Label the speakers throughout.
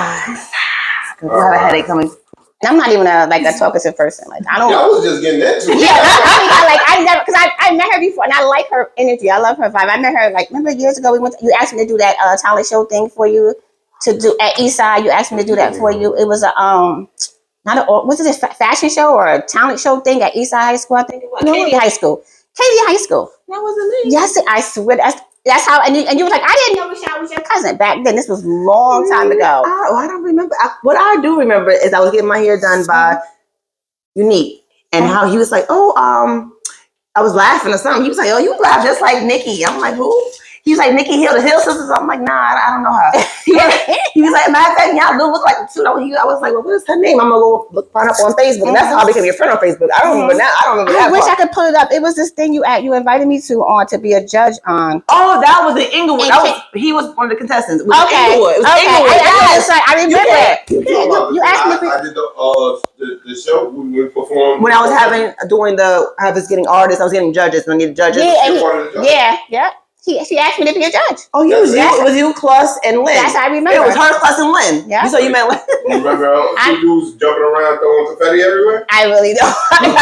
Speaker 1: I have a headache coming.
Speaker 2: I'm not even a talkative person. Like I don't.
Speaker 3: I was just getting into it.
Speaker 2: Yeah, I never because I met her before and I like her energy. I love her vibe. I met her remember years ago. You asked me to do that talent show thing for you to do at Eastside. You asked me to do that for you. It was a was it a fashion show or a talent show thing at Eastside High School? I think it was Katie High School.
Speaker 1: That wasn't me.
Speaker 2: Yes, I swear that's how. And you were like, I didn't know Michelle was your cousin back then. This was a long time ago.
Speaker 1: I don't remember. What I do remember is I was getting my hair done by Unique, and how he was like, I was laughing or something. He was like, oh, you laugh just like Nycki. I'm like, who? He was like, Nycki Hill, the Hill Sisters. I'm like, nah, I don't know her. He was like, matter of fact, y'all do look like the two. I was like, well, what is her name? I'm going to go find up on Facebook. And that's how I became your friend on Facebook. I don't remember that. I don't remember that.
Speaker 2: I wish I could pull it up. It was this thing you invited me to be a judge on.
Speaker 1: Oh, that was in Inglewood. He was one of the contestants. It was
Speaker 2: Inglewood.
Speaker 1: It was Inglewood.
Speaker 2: I remember it. You asked me.
Speaker 3: I did the show when we performed.
Speaker 1: When I was I was getting artists, I was getting judges. When I needed judges.
Speaker 2: Yeah. She asked me to be a judge.
Speaker 1: Oh, it was you, Clus, and Lynn.
Speaker 2: Yes, I remember.
Speaker 1: It was her, Clus, and Lynn.
Speaker 2: Yeah.
Speaker 1: So you met Lynn.
Speaker 3: You remember two dudes jumping around throwing confetti everywhere?
Speaker 2: I really don't.
Speaker 1: I think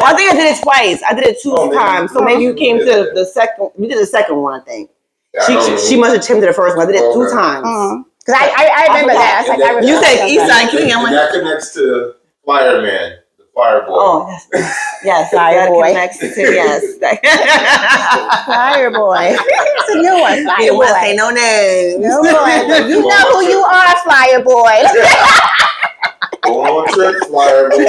Speaker 1: I did it twice. I did it two times. So maybe you came to the second. You did the second one, I think. Yeah, she must have came to the first one. I did it 2 times.
Speaker 2: Because I remember that. I remember
Speaker 1: you said Eastside King.
Speaker 3: And that connects to Flyer Man. Fire Boy.
Speaker 1: Oh, yes.
Speaker 2: Fire Boy.
Speaker 1: Yes.
Speaker 2: Fire Boy. It's a new one. Fire Boy.
Speaker 1: Say no names.
Speaker 2: No boy. You know who you are, Flyer Boy.
Speaker 3: Go on trips, Flyer Boy.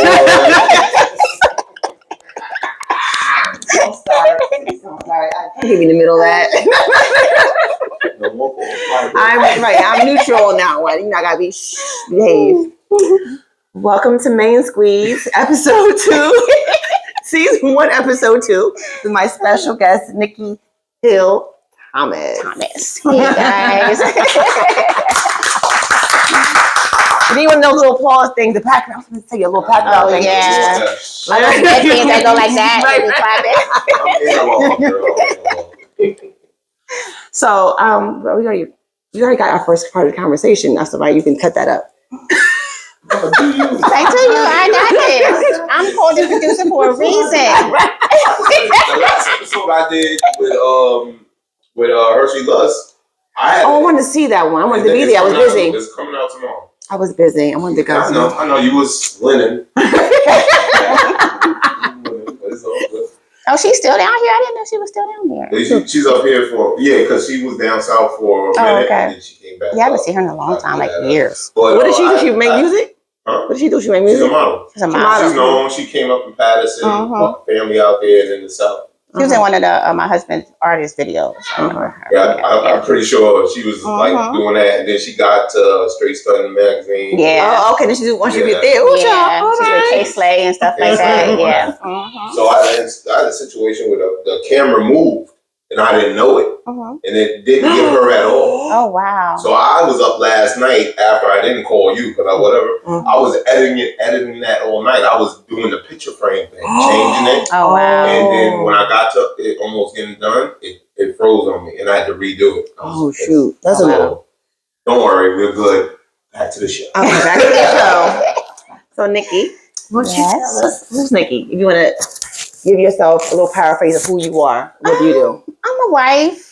Speaker 1: I'm sorry. I can't give you in the middle of that. I'm neutral on that one. You know, I gotta behave. Welcome to Main Squeeze, episode 2, season 1, episode 2, with my special guest, Nycki Hill Thomas.
Speaker 2: Hey guys.
Speaker 1: Anyone know little applause thing? The pack. I was going to tell you a little pack out thing.
Speaker 2: Yeah. Like those things that go like that.
Speaker 1: Right. So, we already got our first part of the conversation. That's all right. You can cut that up.
Speaker 3: Do you?
Speaker 2: Thank you. I got this. I'm called the producer for a reason.
Speaker 3: The last episode I did with Hershey Lust,
Speaker 1: I wanted to see that one. I wanted to be there. I was busy.
Speaker 3: It's coming out tomorrow.
Speaker 1: I was busy. I wanted to go.
Speaker 3: I know you was linen.
Speaker 2: Oh, she's still down here? I didn't know she was still down here.
Speaker 3: She's up here because she was down south for a minute and then she came back.
Speaker 2: Yeah, I haven't seen her in a long time, like years.
Speaker 3: But,
Speaker 1: what did she do? She make music?
Speaker 3: Huh?
Speaker 1: What did she do? She make music?
Speaker 3: She's a model. She's known. She came up in Patterson, family out there and in the south.
Speaker 2: She was in one of the my husband's artist videos.
Speaker 3: I'm pretty sure she was like doing that, and then she got Straight Stunning magazine.
Speaker 2: Yeah.
Speaker 1: Oh, okay. Then she once you get there,
Speaker 2: she's with K-Slay and stuff like that. Yeah.
Speaker 3: So I had a situation where the camera moved, and I didn't know it, and it didn't get her at all.
Speaker 2: Oh wow!
Speaker 3: So I was up last night after I didn't call you because I was editing that all night. I was doing the picture frame thing, changing it.
Speaker 2: Oh wow!
Speaker 3: And then when I got to it almost getting done, it froze on me, and I had to redo it.
Speaker 1: Oh shoot! That's
Speaker 3: Don't worry, we're good. Back to the show.
Speaker 1: Okay, back to the show. So Nycki, who's Nycki? If you want to give yourself a little paraphrase of who you are, what do you do?
Speaker 2: I'm a wife.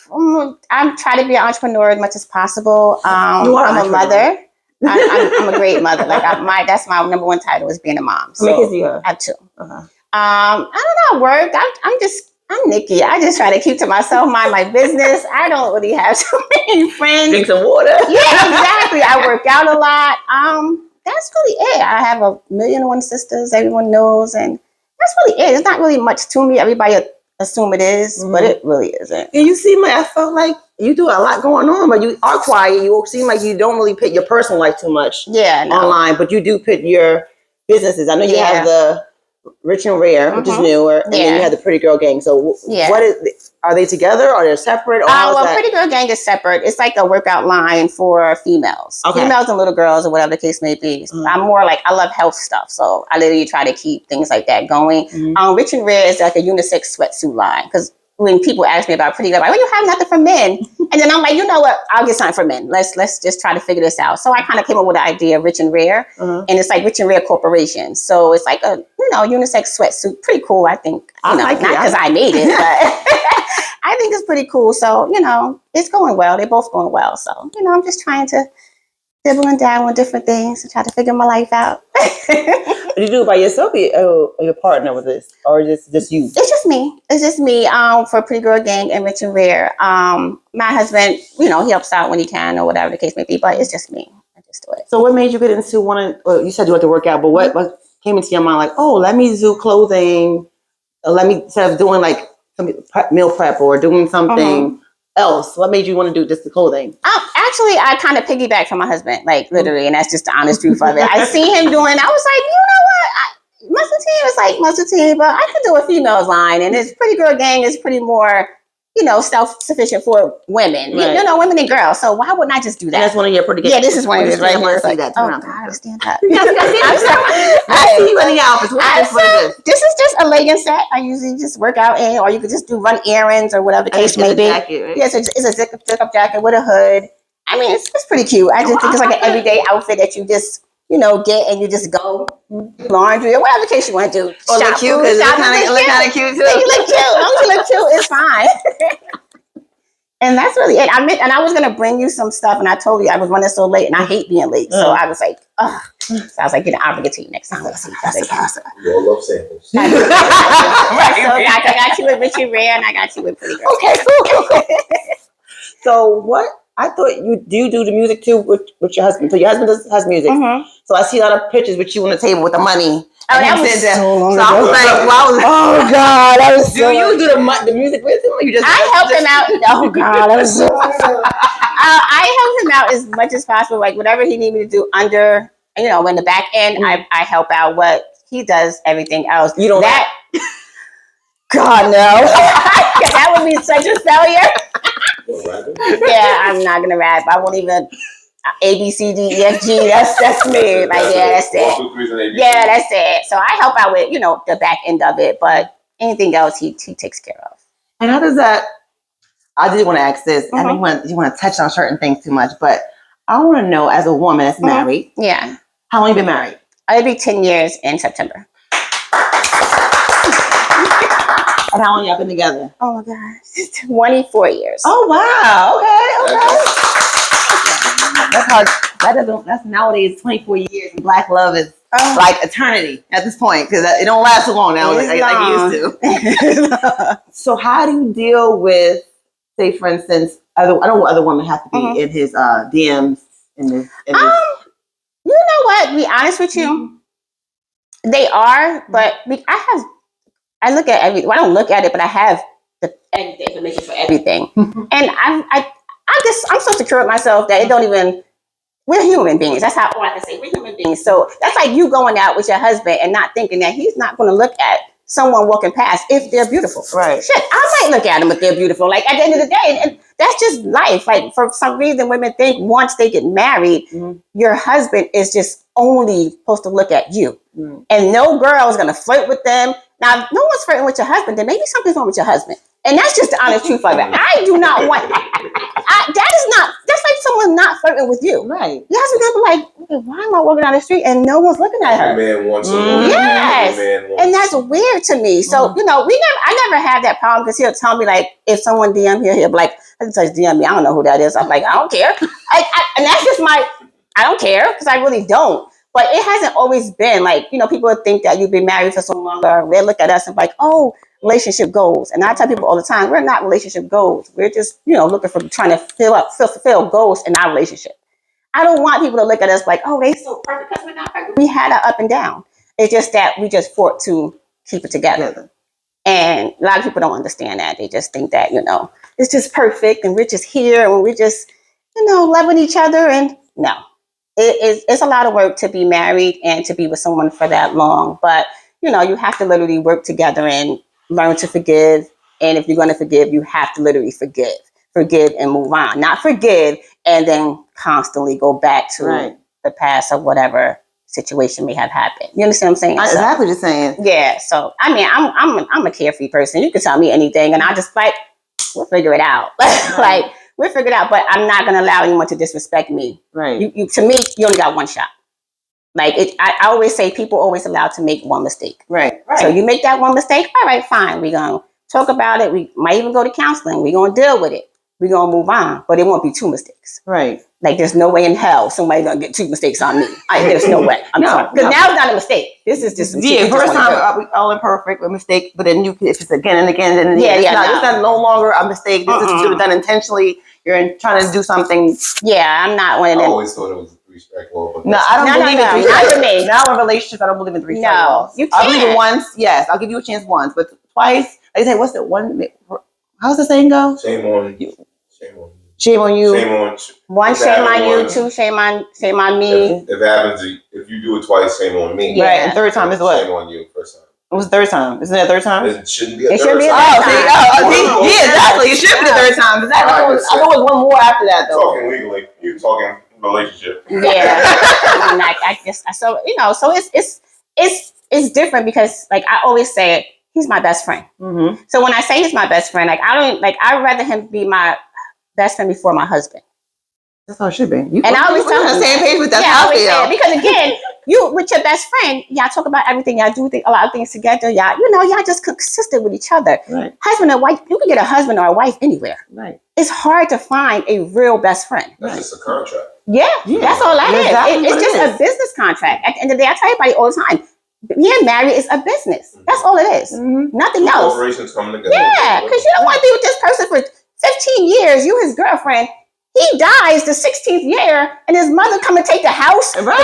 Speaker 2: I'm trying to be an entrepreneur as much as possible. I'm a mother. I'm a great mother. Like that's my number one title is being a mom. So
Speaker 1: how many kids do you have?
Speaker 2: I have 2. I don't know. Work. I'm Nycki. I just try to keep to myself, mind my business. I don't really have too many friends.
Speaker 1: Drink some water.
Speaker 2: Yeah, exactly. I work out a lot. That's really it. I have 1,000,001 sisters. Everyone knows, and that's really it. It's not really much to me. Everybody assume it is, but it really isn't.
Speaker 1: And you seem like, I felt like you do a lot going on, but you are quiet. You seem like you don't really put your personal life too much online, but you do put your businesses. I know you have the Rich and Rare, which is newer, and then you have the Pretty Girl Gang. So are they together or they're separate? Or
Speaker 2: Pretty Girl Gang is separate. It's like a workout line for females. Okay. Females and little girls or whatever the case may be. I'm more like, I love health stuff. So I literally try to keep things like that going. Rich and Rare is like a unisex sweatsuit line because when people ask me about pretty girl, like, well, you have nothing for men. And then I'm like, you know what? I'll get something for men. Let's just try to figure this out. So I kind of came up with the idea of Rich and Rare. And it's like Rich and Rare Corporation. So it's like a, unisex sweatsuit. Pretty cool, I think. Not because I made it, but I think it's pretty cool. So, it's going well. They're both going well. So, I'm just trying to dibble and dabble on different things and try to figure my life out.
Speaker 1: Did you do it by yourself or your partner with this? Or just you?
Speaker 2: It's just me. It's just me for Pretty Girl Gang and Rich and Rare. My husband, he helps out when he can or whatever the case may be, but it's just me. I just do it.
Speaker 1: So what made you get into you said you want to work out, but what came into your mind like, oh, let me do clothing, instead of doing like some meal prep or doing something else? What made you want to do just the clothing?
Speaker 2: Actually, I kind of piggyback from my husband, like literally, and that's just the honest truth of it. I see him doing, I was like, you know what? Muscle Team is like Muscle Team, but I could do a females line, and it's Pretty Girl Gang is pretty more, self-sufficient for women,
Speaker 1: right.
Speaker 2: Women and girls. So why wouldn't I just do that?
Speaker 1: And that's one of your pretty good.
Speaker 2: Yeah, this is one of his right here.
Speaker 1: See that?
Speaker 2: Oh God, I gotta stand up.
Speaker 1: I see you in the office.
Speaker 2: This is just a legging set. I usually just work out in, or you could just run errands or whatever the case may be.
Speaker 1: Jacket, right?
Speaker 2: Yeah, it's a zip-up jacket with a hood. I mean, it's pretty cute. I just think it's like an everyday outfit that you just, get and you just go laundry or whatever case you want to do.
Speaker 1: Or look cute because it look kind of cute too.
Speaker 2: You look cute. As long as you look cute, it's fine. And that's really it. And I was gonna bring you some stuff, and I told you I was running so late, and I hate being late. So I was like, ugh. So I was like, I'll bring it to you next time. Let's see.
Speaker 3: You all love samples.
Speaker 2: So I got you with Rich and Rare, and I got you with Pretty Girl.
Speaker 1: Okay, cool. So what? I thought you do the music too with your husband. So your husband has music. So I see a lot of pictures with you on the table with the money.
Speaker 2: Oh, that was so long ago.
Speaker 1: I was like, wow.
Speaker 2: Oh God, I was.
Speaker 1: Do you do the music with him, or you just?
Speaker 2: I help him out. Oh God, I was. So I help him out as much as possible. Like whatever he needs me to do under, in the back end, I help out. What he does, everything else. You don't that. God no. That would be such a failure. Yeah, I'm not gonna rap. I won't even A B C D E F G. That's me. Like that's it. Yeah, that's it. So I help out with the back end of it, but anything else he takes care of.
Speaker 1: And how does that? I did want to ask this. I don't you want to touch on certain things too much, but I want to know as a woman that's married.
Speaker 2: Yeah.
Speaker 1: How long you been married?
Speaker 2: It'll be 10 years in September.
Speaker 1: And how long y'all been together?
Speaker 2: Oh my gosh, 24 years.
Speaker 1: Oh wow, okay. That's hard. That's nowadays 24 years, and Black love is like eternity at this point because it don't last so long now like it used to. So how do you deal with, say, for instance, I don't want other women have to be in his DMs in his.
Speaker 2: You know what? To be honest with you, they are, but I look at everything. Well, I don't look at it, but I have the information for everything. And I guess I'm so secure with myself that it don't even. We're human beings. That's all I can say. We're human beings. So that's like you going out with your husband and not thinking that he's not going to look at someone walking past if they're beautiful.
Speaker 1: Right.
Speaker 2: Shit, I might look at them if they're beautiful. Like at the end of the day, and that's just life. Like for some reason, women think once they get married, your husband is just only supposed to look at you, and no girl is going to flirt with them. Now, if no one's flirting with your husband, then maybe something's wrong with your husband. And that's just the honest truth of it. I do not want that's like someone not flirting with you.
Speaker 1: Right.
Speaker 2: Your husband's gonna be like, okay, why am I walking down the street and no one's looking at her?
Speaker 3: Man wants a woman.
Speaker 2: Yes. And that's weird to me. So, I never had that problem because he'll tell me like, if someone DM here, he'll be like, I just DM me. I don't know who that is. I'm like, I don't care. And that's just I don't care because I really don't. But it hasn't always been like, people think that you've been married for so long, or they look at us and be like, oh, relationship goals. And I tell people all the time, we're not relationship goals. We're just, looking for trying to fulfill goals in our relationship. I don't want people to look at us like, oh, they so perfect because we're not perfect. We had an up and down. It's just that we just fought to keep it together. And a lot of people don't understand that. They just think that, it's just perfect and we're just here and we're just, loving each other. And no. It's a lot of work to be married and to be with someone for that long. But, you have to literally work together and learn to forgive. And if you're going to forgive, you have to literally forgive and move on. Not forgive and then constantly go back to the past or whatever situation may have happened. You understand what I'm saying?
Speaker 1: Exactly what you're saying.
Speaker 2: Yeah. So I mean, I'm a carefree person. You can tell me anything, and I just like we'll figure it out. Like we'll figure it out. But I'm not gonna allow anyone to disrespect me.
Speaker 1: Right.
Speaker 2: You to me, you only got one shot. Like I always say, people always allowed to make one mistake.
Speaker 1: Right.
Speaker 2: So you make that one mistake. All right, fine. We're gonna talk about it. We might even go to counseling. We're gonna deal with it. We're gonna move on. But it won't be two mistakes.
Speaker 1: Right.
Speaker 2: Like there's no way in hell somebody's gonna get two mistakes on me. There's no way. I'm sorry. Because now it's not a mistake. This is just some shit you just
Speaker 1: first
Speaker 2: wanna
Speaker 1: time we all imperfect with mistake, but then if it's again and again and
Speaker 2: Yeah,
Speaker 1: it's
Speaker 2: yeah,
Speaker 1: not,
Speaker 2: no.
Speaker 1: it's not no longer a mistake. This is should have done intentionally. You're trying to do something.
Speaker 2: do. Yeah, I'm not one of
Speaker 3: I
Speaker 2: them.
Speaker 3: always thought it was a 3-strike law, but
Speaker 1: No, I don't
Speaker 2: No,
Speaker 1: believe
Speaker 2: no,
Speaker 1: in three
Speaker 2: not
Speaker 1: strikes.
Speaker 2: for me.
Speaker 1: Now in relationships, I don't believe in three strikes.
Speaker 2: No, you
Speaker 1: I believe
Speaker 2: can't.
Speaker 1: in once. Yes, I'll give you a chance once, but twice. Like I say, what's the one? How's the saying go?
Speaker 3: shame on you. Shame on you.
Speaker 1: Shame on you.
Speaker 3: Shame on
Speaker 2: One
Speaker 3: if
Speaker 2: shame on you,
Speaker 3: one-
Speaker 2: two shame on me.
Speaker 3: If it happens, if you do it twice, shame on me.
Speaker 2: Yeah.
Speaker 1: Right, and third time is what?
Speaker 3: Shame on you. First time.
Speaker 1: It was the third time. Isn't it the third time?
Speaker 3: It shouldn't be a
Speaker 2: It
Speaker 3: third
Speaker 2: should be a
Speaker 3: time.
Speaker 2: third
Speaker 1: Oh, see,
Speaker 2: time.
Speaker 1: yeah, exactly. It should be the third time. Exactly. I know it was one more after that though.
Speaker 3: Talking legally, you talking relationship.
Speaker 2: Yeah. And I just so so it's different because like I always say it, he's my best friend.
Speaker 1: Mm-hmm.
Speaker 2: So when I say he's my best friend, like I'd rather him be my best friend before my husband.
Speaker 1: That's how it should be. You,
Speaker 2: And I always
Speaker 1: we're
Speaker 2: tell
Speaker 1: on
Speaker 2: him
Speaker 1: the same page with that.
Speaker 2: Yeah, I
Speaker 1: How I
Speaker 2: always say it
Speaker 1: feel.
Speaker 2: because again, you with your best friend, y'all talk about everything. Y'all do a lot of things together. Y'all just consistent with each other.
Speaker 1: Right.
Speaker 2: Husband and wife, you can get a husband or a wife anywhere.
Speaker 1: Right.
Speaker 2: It's hard to find a real best friend.
Speaker 3: That's just a contract.
Speaker 2: Yeah, that's all that
Speaker 1: That's
Speaker 2: is.
Speaker 1: exactly
Speaker 2: It's
Speaker 1: what
Speaker 2: just
Speaker 1: it is.
Speaker 2: a business contract. At the end of the day, I tell everybody all the time, being married is a business. That's all it is.
Speaker 1: Mm-hmm.
Speaker 2: Nothing else.
Speaker 3: Corporations coming together.
Speaker 2: Yeah, because you don't want to be with this person for 15 years. You his girlfriend. He dies the 16th year, and his mother come and take the house.
Speaker 1: Right.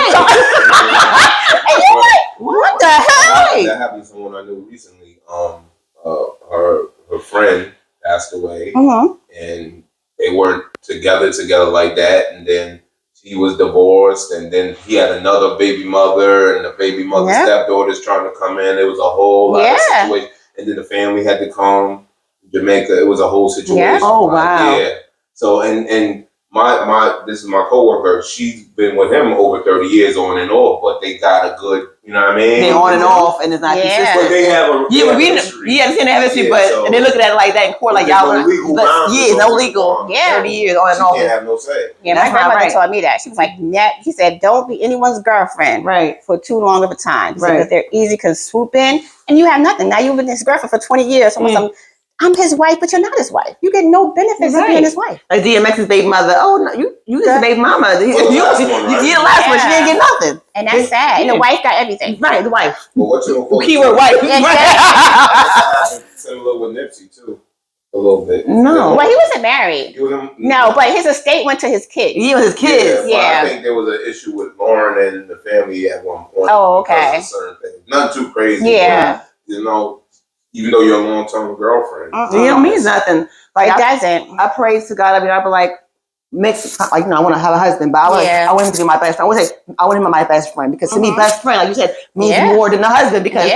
Speaker 2: And you're like, what the hell?
Speaker 3: That happened to someone I knew recently. Her friend passed away,
Speaker 2: Mm-hmm.
Speaker 3: and they weren't together like that. And then she was divorced, and then he had another baby mother, and the baby mother's stepdaughter's trying to come in. It was a whole lot of situation, and then the family had to come. Jamaica, it was a whole situation.
Speaker 2: Yeah.
Speaker 1: Oh, wow.
Speaker 3: Yeah. So and my this is my coworker. She's been with him over 30 years on and off, but they got a good, you know what I mean?
Speaker 1: They on and off, and it's not
Speaker 3: But
Speaker 1: consistent.
Speaker 3: they have a
Speaker 1: Yeah, but we
Speaker 3: history.
Speaker 1: understand the history,
Speaker 3: Yeah,
Speaker 1: but
Speaker 3: so-
Speaker 1: and they look at it like that in court, like
Speaker 3: There's
Speaker 1: y'all.
Speaker 3: no legal
Speaker 1: but,
Speaker 3: boundaries
Speaker 1: yeah, no
Speaker 3: on
Speaker 1: legal.
Speaker 3: it.
Speaker 2: Yeah.
Speaker 1: 30 years on and
Speaker 3: She
Speaker 1: off.
Speaker 3: can't have no say.
Speaker 2: Yeah,
Speaker 1: That's
Speaker 2: my
Speaker 1: not
Speaker 2: grandmother
Speaker 1: right.
Speaker 2: taught me that. She was like, he said, don't be anyone's girlfriend
Speaker 1: Right.
Speaker 2: for too long of a time.
Speaker 1: Right.
Speaker 2: Because they're easy to swoop in, and you have nothing. Now you've been his girlfriend for 20 years. I'm his wife, but you're not his wife. You get no benefits of
Speaker 1: Right.
Speaker 2: being his wife.
Speaker 1: Like DMX's baby mother. Oh no, you just a baby mama. You
Speaker 3: the last one, right?
Speaker 1: the last one. She
Speaker 2: Yeah.
Speaker 1: didn't get nothing.
Speaker 2: And that's sad. And the wife got everything.
Speaker 1: Right, the wife.
Speaker 3: But what you gonna
Speaker 1: Keyword wife.
Speaker 3: Similar with Nipsey too, a little bit.
Speaker 1: No.
Speaker 2: Well, he wasn't married.
Speaker 3: He was
Speaker 2: No, but his estate went to his kids.
Speaker 1: He was his kids.
Speaker 2: Yeah.
Speaker 3: I think there was an issue with Lauren and the family at one point.
Speaker 2: Oh,
Speaker 3: because
Speaker 2: okay.
Speaker 3: of certain things. Nothing too crazy.
Speaker 2: Yeah.
Speaker 3: But, even though you're a long-term girlfriend.
Speaker 1: It don't mean nothing. Like
Speaker 2: It doesn't.
Speaker 1: I pray to God. I mean, I be like, mix. Like, I want to have a husband, but I want him to be my best friend. I want him to be my best friend because to me, best friend, like you said, means more than a husband. Because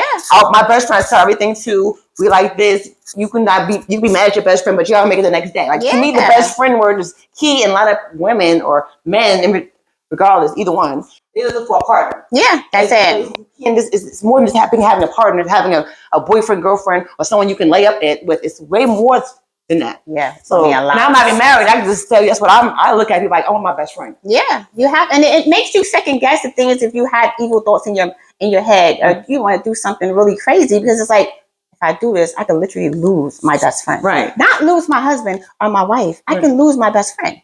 Speaker 1: my best friends tell everything to. We like this. You can be mad at your best friend, but you gotta make it the next day. Like to me, the best friend word is key, and a lot of women or men, regardless, either one, they look for a partner.
Speaker 2: Yeah, that's it.
Speaker 1: And it's more than just having a partner, having a boyfriend, girlfriend, or someone you can lay up with. It's way more than that.
Speaker 2: Yeah.
Speaker 1: So, and I'm not even married. I can just tell you that's what I look at people like, I want my best friend.
Speaker 2: Yeah, you have, and it makes you second guess the things if you had evil thoughts in your head, or you want to do something really crazy, because it's like, if I do this, I could literally lose my best friend.
Speaker 1: Right.
Speaker 2: Not lose my husband or my wife. I can lose my best friend.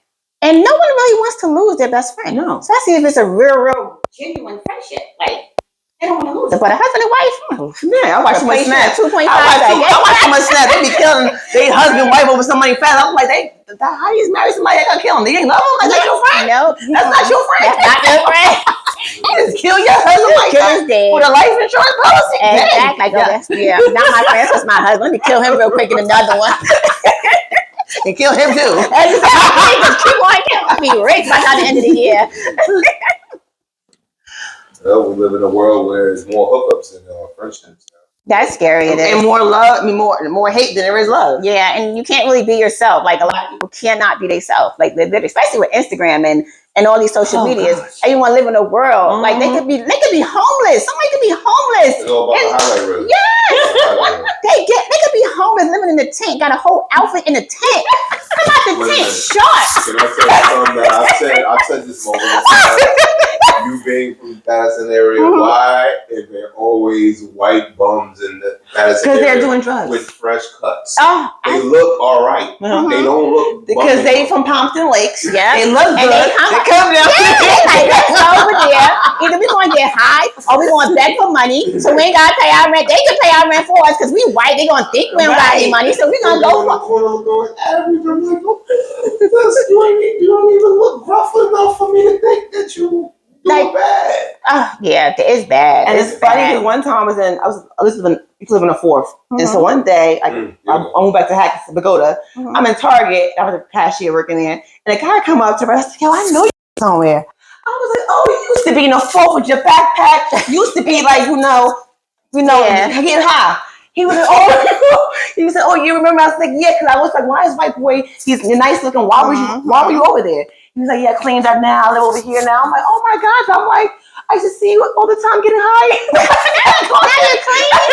Speaker 2: And no one really wants to lose their best friend.
Speaker 1: No.
Speaker 2: Especially if it's a real, genuine friendship. Like, they don't want to lose it. But a husband and wife,
Speaker 1: Yeah, I watch too much Snap.
Speaker 2: 2.5.
Speaker 1: I watch too much Snap. They be killing their husband, wife over somebody fat. I'm like, how you marry somebody that gonna kill him? They ain't love him? Like, that's your friend?
Speaker 2: Nope.
Speaker 1: That's not your friend.
Speaker 2: That's not your friend.
Speaker 1: You just kill your husband like
Speaker 2: Kill
Speaker 1: that
Speaker 2: his dead.
Speaker 1: with a life insurance policy.
Speaker 2: Exactly. Like, not my friend, that's my husband. Let me kill him real quick in another one.
Speaker 1: And kill him too.
Speaker 2: Just keep on killing. I'll be rich by the end of the year.
Speaker 3: Well, we live in a world where there's more hookups than friendships.
Speaker 2: That's scary. It is.
Speaker 1: And more love, I mean, more hate than there is love.
Speaker 2: Yeah, and you can't really be yourself. Like, a lot of people cannot be themselves. Like, especially with Instagram and and all these social medias.
Speaker 1: Gosh.
Speaker 2: Everyone live in a world like they could be homeless. Somebody could be homeless.
Speaker 3: It's all about the highlight reel.
Speaker 2: Yes. They could be homeless, living in a tent, got a whole outfit in a tent. Come out the tent short.
Speaker 3: Can I say something that I've said this moment of time, you being from the Patterson area, why is there always white bums in the Patterson area?
Speaker 1: Because they're doing drugs.
Speaker 3: With fresh cuts.
Speaker 2: Oh,
Speaker 3: They look all right. They don't look
Speaker 1: because they from Pompton Lakes.
Speaker 2: Yeah.
Speaker 1: They look good.
Speaker 2: And they
Speaker 1: come down.
Speaker 2: they like, let's go over there. Either we going to get high or we going to beg for money. So we ain't got to pay our rent. They can pay our rent for us because we white. They going to think we don't got any money. So we going to go for
Speaker 3: you don't even look rough enough for me to think that you doing bad.
Speaker 2: Oh, yeah, it's bad.
Speaker 1: And it's funny because one time I was living a fourth. And so one day, I went back to Hackett's Pagoda. I'm in Target. I was a cashier working there. And a guy come up to me. I said, yo, I know you somewhere. I was like, oh, you used to be in the fourth with your backpack. You used to be like, getting high. He was like, he said, oh, you remember? I was like, yeah, because I was like, why is white boy? He's nice looking. Why were you over there? He was like, yeah, I cleaned up now. I live over here now. I'm like, oh my gosh. I'm like, I used to see you all the time getting high.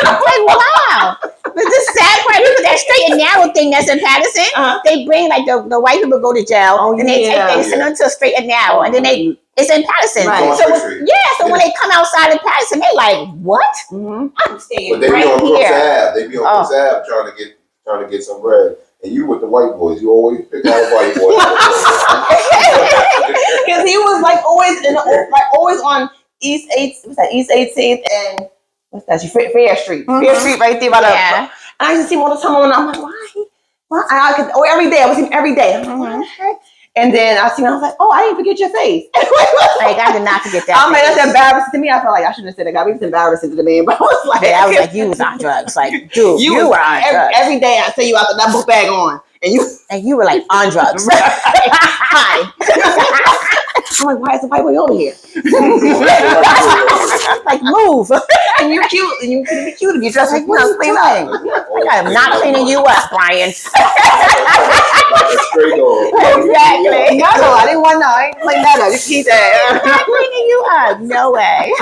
Speaker 2: I'm like, wow. But this sad part, because that straight and narrow thing that's in Patterson, they bring like the white people go to jail, and they send them to a straight and narrow, and then it's in Patterson.
Speaker 1: Right.
Speaker 2: So when they come outside of Patterson, they like, what? I'm staying
Speaker 3: But they
Speaker 2: right
Speaker 3: be on Crooks
Speaker 2: here.
Speaker 3: Ave. They be on Crooks Ave trying to get some bread. And you with the white boys, you always pick out a white boy.
Speaker 1: Because he was like always on East 18th and what's that? Fair Street. Fair Street right there by the. And I used to see him all the time. And I'm like, why? Every day. I would see him every day. I'm like, what the heck? And then I seen him. I was like, oh, I didn't forget your face.
Speaker 2: Like I did not forget that.
Speaker 1: I'm like, that's embarrassing to me. I felt like I shouldn't have said that. It was embarrassing to the man, but I was like,
Speaker 2: you was on drugs. Like, dude, you were on drugs.
Speaker 1: Every day I say you out with that book bag on, and you
Speaker 2: were like on drugs. Hi.
Speaker 1: I'm like, why is the white boy over here?
Speaker 2: Like, move.
Speaker 1: And you're cute, and you could be cute if you dress like clean up.
Speaker 2: I'm not cleaning you up, Brian.
Speaker 3: Like a stray dog.
Speaker 2: Exactly.
Speaker 1: No, I didn't want to know. I ain't clean that up. Just keep that.
Speaker 2: I'm not cleaning you up. No way.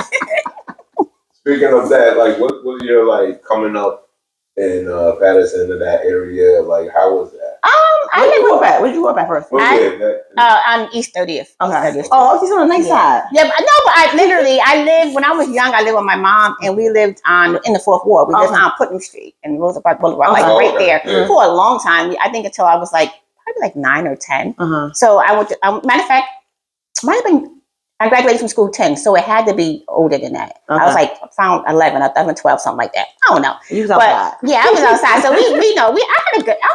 Speaker 3: Speaking of that, like, what was your like coming up in Patterson in that area? Like, how was that?
Speaker 1: Where'd you go back first?
Speaker 2: On East 30th.
Speaker 1: Okay. Oh, she's on the nice side.
Speaker 2: Yeah, but I lived, when I was young, I lived with my mom, and we lived in the 4th Ward. We lived on Putnam Street and Rosa Parks Boulevard, right there for a long time. I think until I was like, probably like 9 or 10. So I went to, matter of fact, I graduated from school 10, so it had to be older than that. I was like, found 11, 12, something like that. I don't know.
Speaker 1: You was outside.
Speaker 2: But yeah, I was outside. So I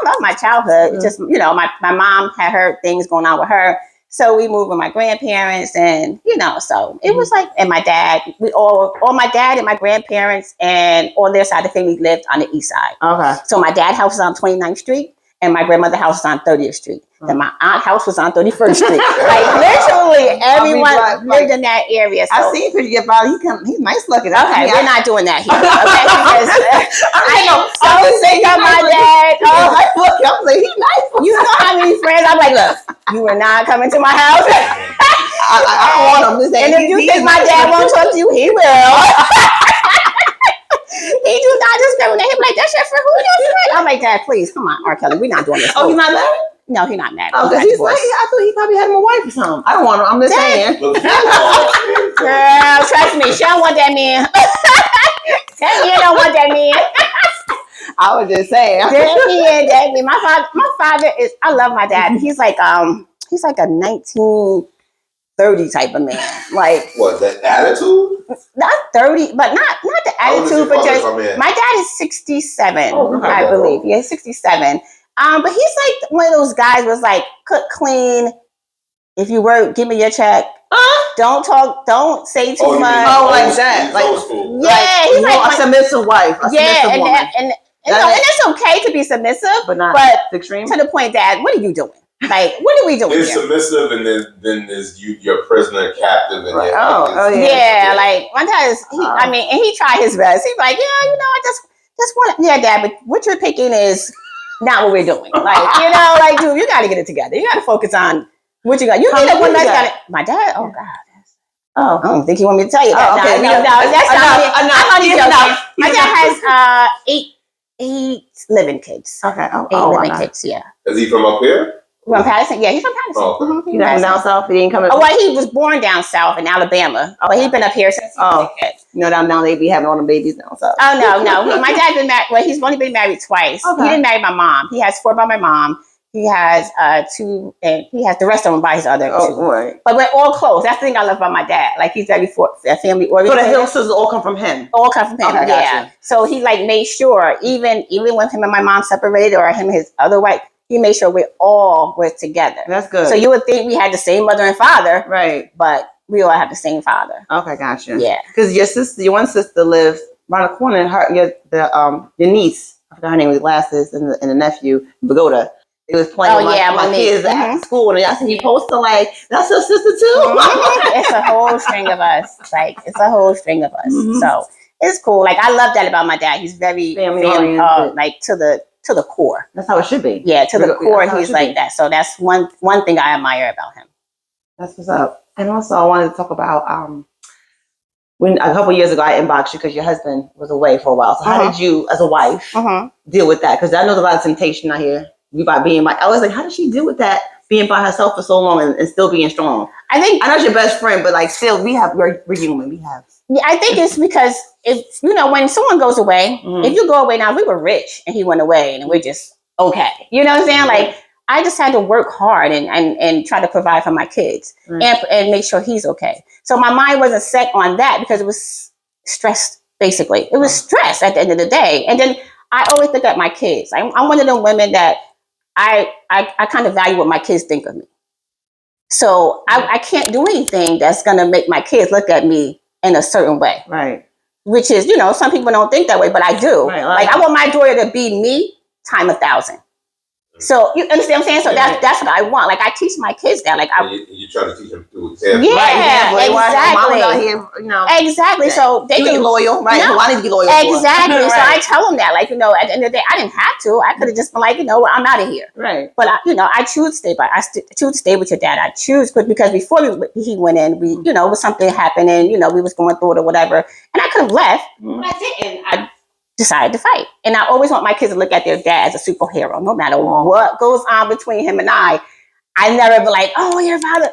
Speaker 2: love my childhood. Just, my mom had her things going on with her. So we moved with my grandparents and, so it was like, and my dad, all my dad and my grandparents and on their side of the family lived on the east side. Okay. So my dad's house was on 29th Street. And my grandmother's house was on 30th Street. And my aunt's house was on 31st Street. Like, literally, everyone lived in that area. So.
Speaker 1: I see because you get by. He's nice looking.
Speaker 2: Okay, we're not doing that here. Okay, because I know so sick of my dad.
Speaker 1: I'm like, he's nice.
Speaker 2: You know how many friends? I'm like, look, you are not coming to my house.
Speaker 1: I don't want him to say.
Speaker 2: And if you think my dad won't talk to you, he will. He do not discriminate. He be like, that's your friend. Who your friend? I'm like, Dad, please, come on, R. Kelly. We're not doing this.
Speaker 1: Oh, he's not married?
Speaker 2: No, he's not married.
Speaker 1: Oh, because he's like, I thought he probably had him a wife or something. I don't want him. I'm just saying.
Speaker 2: Girl, trust me, she don't want that man. Tell me you don't want that man.
Speaker 1: I was just saying.
Speaker 2: That man. My father is. I love my dad. He's like a 1930 type of man. Like
Speaker 3: what? That attitude?
Speaker 2: Not 30, but not the attitude, but just my dad is 67, I believe. Yeah, 67. But he's like one of those guys was like cook, clean. If you work, give me your check. Don't talk. Don't say too much.
Speaker 1: Oh, like that. Like
Speaker 2: yeah, he's like
Speaker 1: a submissive wife.
Speaker 2: And it's okay to be submissive, but not extreme. To the point that what are you doing? Like, what are we doing?
Speaker 3: It's submissive, and then there's your prisoner, captive, and
Speaker 2: like one time, and he tried his best. He's like, I just want, Dad, but what you're picking is not what we're doing. Like, dude, you got to get it together. You got to focus on What you got? You need the one that's got it. My dad? Oh, God.
Speaker 1: Oh.
Speaker 2: I don't think you want me to tell you that.
Speaker 1: Oh, okay.
Speaker 2: No, that's not
Speaker 1: enough.
Speaker 2: My dad has eight living kids.
Speaker 1: Okay.
Speaker 2: Eight living kids, yeah.
Speaker 3: Is he from up here?
Speaker 2: From Patterson? Yeah, he's from Patterson.
Speaker 3: Oh, okay.
Speaker 1: You got him down south? He didn't come
Speaker 2: Oh, well, he was born down south in Alabama, but he's been up here since he was a kid.
Speaker 1: You know, down they be having all the babies down south.
Speaker 2: Oh, no. My dad's been married. Well, he's only been married twice.
Speaker 1: Okay.
Speaker 2: He didn't marry my mom. He has 4 by my mom. He has 2, and he has the rest of them by his other 2.
Speaker 1: Right.
Speaker 2: But we're all close. That's the thing I love about my dad. Like, he's very family oriented.
Speaker 1: So the Hill sisters all come from him?
Speaker 2: All come from him,
Speaker 1: Okay,
Speaker 2: yeah.
Speaker 1: gotcha.
Speaker 2: So he, like, made sure, even when him and my mom separated, or him and his other wife, he made sure we all were together.
Speaker 1: That's good.
Speaker 2: So you would think we had the same mother and father.
Speaker 1: Right.
Speaker 2: But we all have the same father.
Speaker 1: Okay, gotcha.
Speaker 2: Yeah.
Speaker 1: Because your one sister lived around the corner, and your niece, I forgot her name with glasses, and the nephew, Pagoda. It was playing with my kids at school, and I said, you posted like, that's your sister too?
Speaker 2: It's a whole string of us. Like, it's a whole string of us. So it's cool. Like, I love that about my dad. He's very family like to the core.
Speaker 1: That's how it should be.
Speaker 2: Yeah, to the core, he's like that. So that's one thing I admire about him.
Speaker 1: That's what's up. And also, I wanted to talk about when a couple years ago I inboxed you because your husband was away for a while. So how did you, as a wife, deal with that? Because I know there's a lot of temptation out here by being like, I was like, how did she deal with that? Being by herself for so long and still being strong. I know she's your best friend, but like still, we're human. We have.
Speaker 2: Yeah, I think it's because it's, when someone goes away, if you go away now, we were rich and he went away and we're just okay. You know what I'm saying? Like, I just had to work hard and try to provide for my kids and make sure he's okay. So my mind wasn't set on that because it was stress, basically. It was stress at the end of the day. And then I always look at my kids. I'm one of them women that I kind of value what my kids think of me. So I can't do anything that's going to make my kids look at me in a certain way. Right. Which is, some people don't think that way, but I do. Right, like, I want my daughter to be me times 1,000. So you understand what I'm saying? So that's what I want. Like, I teach my kids that. Like,
Speaker 3: you try to teach them through example.
Speaker 2: Yeah,
Speaker 1: right?
Speaker 2: Exactly.
Speaker 1: Out here,
Speaker 2: exactly. So they
Speaker 1: can be loyal, right? No. I need to be loyal.
Speaker 2: Exactly. Right. So I tell them that, like, at the end of the day, I didn't have to. I could have just been like, I'm out of here. Right. But I choose to stay. I choose to stay with your dad. I choose because before he went in, we, was something happening. We was going through it or whatever, and I could have left, but I didn't. I decided to fight. And I always want my kids to look at their dad as a superhero, no matter what goes on between him and I never be like, oh, your father.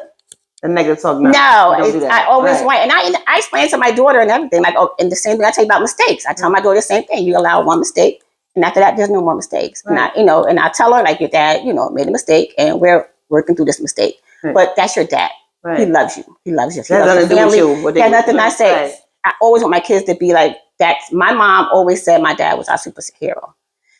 Speaker 1: The negative talk.
Speaker 2: No, I always want, and I explain to my daughter and everything, like, and the same thing I tell you about mistakes. I tell my daughter the same thing. You allow one mistake, and after that, there's no more mistakes. Right. And and I tell her, like, your dad, made a mistake, and we're working through this mistake. Right. But that's your dad. Right. He loves you. He loves you. He loves your family. There's nothing I say. Right. I always want my kids to be like, my mom always said my dad was our superhero.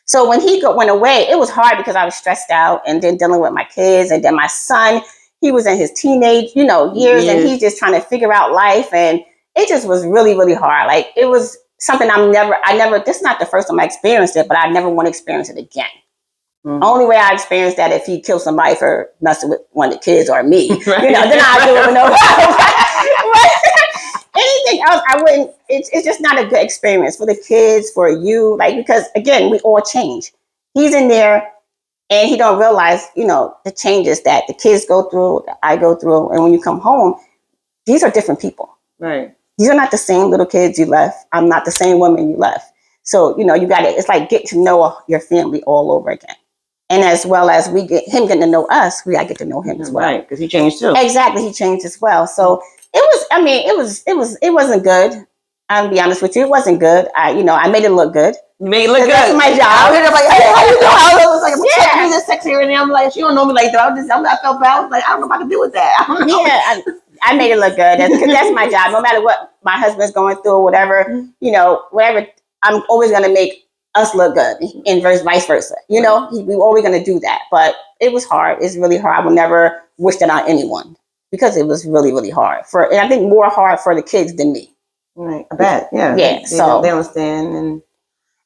Speaker 2: So when he went away, it was hard because I was stressed out and then dealing with my kids. And then my son, he was in his teenage, years, and he's just trying to figure out life. And it just was really, really hard. Like, it was something this is not the first time I experienced it, but I never want to experience it again. Only way I experienced that if he killed somebody for messing with one of the kids or me, then I do it. Anything else, I wouldn't. It's just not a good experience for the kids, for you, like, because again, we all change. He's in there, and he don't realize, the changes that the kids go through, that I go through, and when you come home, these are different people. Right. These are not the same little kids you left. I'm not the same woman you left. So you got to. It's like get to know your family all over again. And as well as we get him getting to know us, we gotta get to know him as well. Right, because he changed too. Exactly, he changed as well. So it wasn't good. I'll be honest with you, it wasn't good. I made it look good. You made it look good. That's my job. I was like, hey, how you doing? I was like, I'm sexy right now. I'm like, she don't know me like that. I felt bad. I was like, I don't know if I can deal with that. I made it look good. That's my job. No matter what my husband's going through, or whatever, whatever, I'm always gonna make us look good, and vice versa. We're always going to do that. But it was hard. It's really hard. I would never wish that on anyone because it was really, really hard. And I think more hard for the kids than me. Right. I bet. Yeah. Yeah. They understand, and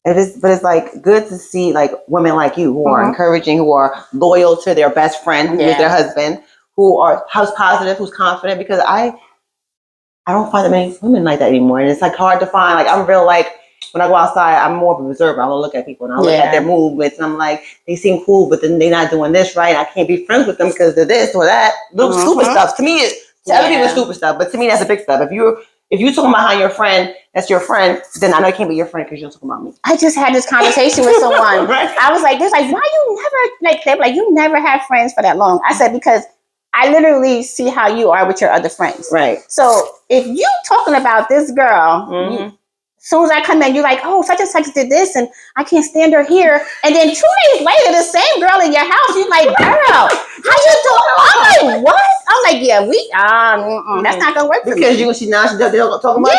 Speaker 2: it's like good to see like women like you who are encouraging, who are loyal to their best friend, who is their husband, who are house positive, who's confident. Because I don't find that many women like that anymore, and it's like hard to find. Like I'm real like.
Speaker 1: when I go outside, I'm more of an observer. I will look at people and I look at their movements, and I'm like, they seem cool, but then they're not doing this right. I can't be friends with them because they're this or that. Little stupid stuff. To me, to other people, it's stupid stuff, but to me, that's a big stuff. If you're talking about how your friend, that's your friend, then I know it can't be your friend because you're talking about me.
Speaker 2: I just had this conversation with someone. Right. I was like, why you never, they're like, you never have friends for that long. I said, because I literally see how you are with your other friends. Right. So if you talking about this girl, as soon as I come in, you're like, oh, such and such did this, and I can't stand her here. And then 2 days later, the same girl in your house, you're like, girl, how you doing? I'm like, what? I'm like, yeah, that's not gonna work for me. Because they're talking about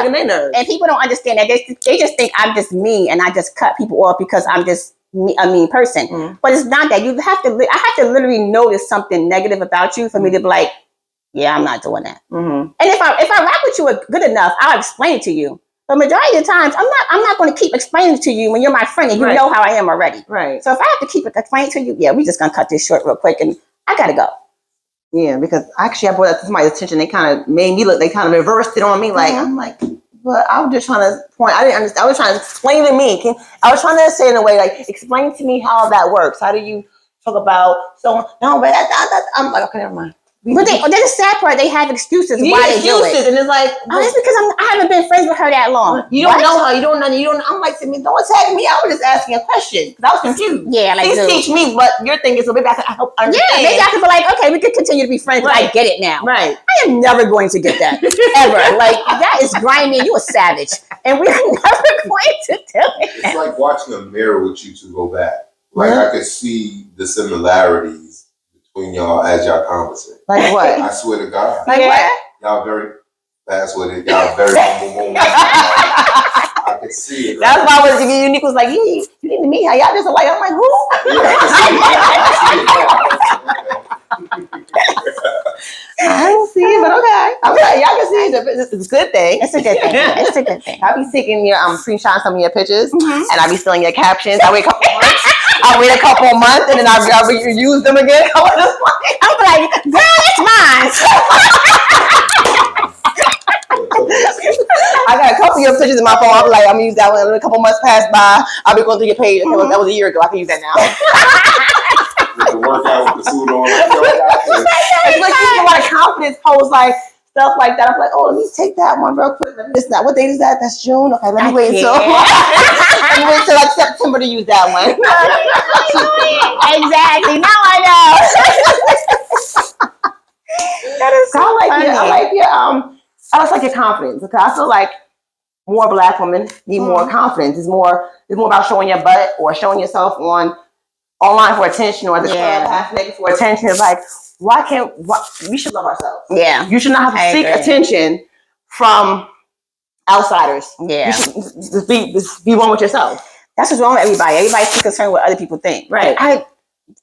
Speaker 2: you, and people don't understand that. They just think I'm just mean, and I just cut people off because I'm just a mean person. But it's not that. I have to literally notice something negative about you for me to be like, yeah, I'm not doing that. And if I rock with you good enough, I'll explain it to you. But majority of the times, I'm not going to keep explaining to you when you're my friend and you know how I am already. Right. So if I have to keep explaining to you, we're just going to cut this short real quick and I got to go. Yeah, because actually I brought that to somebody's attention. They kind of made me look, they kind of reversed it on me. Like, I'm like, but I was just trying to point, I didn't understand. I was trying to explain to me. I was trying to say in a way, like, explain to me how that works. How do you talk about, no, but I'm like, okay, never mind. But then the sad part, they have excuses why they do it. And it's like, oh, it's because I haven't been friends with her that long. You don't know her. You don't know. I'm like, don't attack me. I was just asking a question because I was confused. Yeah, like, please teach me what your thing is, so maybe I can help understand. Yeah, maybe I can be like, okay, we can continue to be friends. Right. I get it now. Right. I am never going to get that ever. Like, that is grimy. You a savage, and we're never going to do it.
Speaker 3: It's like watching a mirror with you two go back. Like, I could see the similarities between y'all as y'all conversate.
Speaker 1: Like what?
Speaker 3: I swear to God.
Speaker 1: Like what?
Speaker 3: Y'all very fast with it. Y'all very boom. I could see it.
Speaker 1: That's why Unique was like, you need to meet her. Y'all just like, I'm like, who?
Speaker 3: Yeah,
Speaker 1: I don't see it, but okay. Y'all can see it. It's a good thing.
Speaker 2: It's a good thing. It's a good thing.
Speaker 1: I'll be taking your screenshot some of your pictures, and I'll be stealing your captions. I wait a couple months, and then I'll reuse them again.
Speaker 2: I'm like, girl, it's mine.
Speaker 1: I got a couple of your pictures in my phone. I'll be like, I'm gonna use that one. A couple months pass by, I'll be going through your page. That was a year ago. I can use that now.
Speaker 3: With the workout with the suit on.
Speaker 1: It's like you get a lot of confidence posts, like stuff like that. I'm like, oh, let me take that one real quick. What date is that? That's June. Okay, let me wait until like September to use that one.
Speaker 2: Exactly. Now I know.
Speaker 1: That is so funny. I just like your confidence, because I feel like more Black women need more confidence. It's more about showing your butt or showing yourself online for attention, or the club for attention. It's like, we should love ourselves. Yeah. You should not have to seek attention from outsiders. Yeah. You should just be one with yourself.
Speaker 2: That's what's wrong with everybody. Everybody's too concerned with what other people think. Right.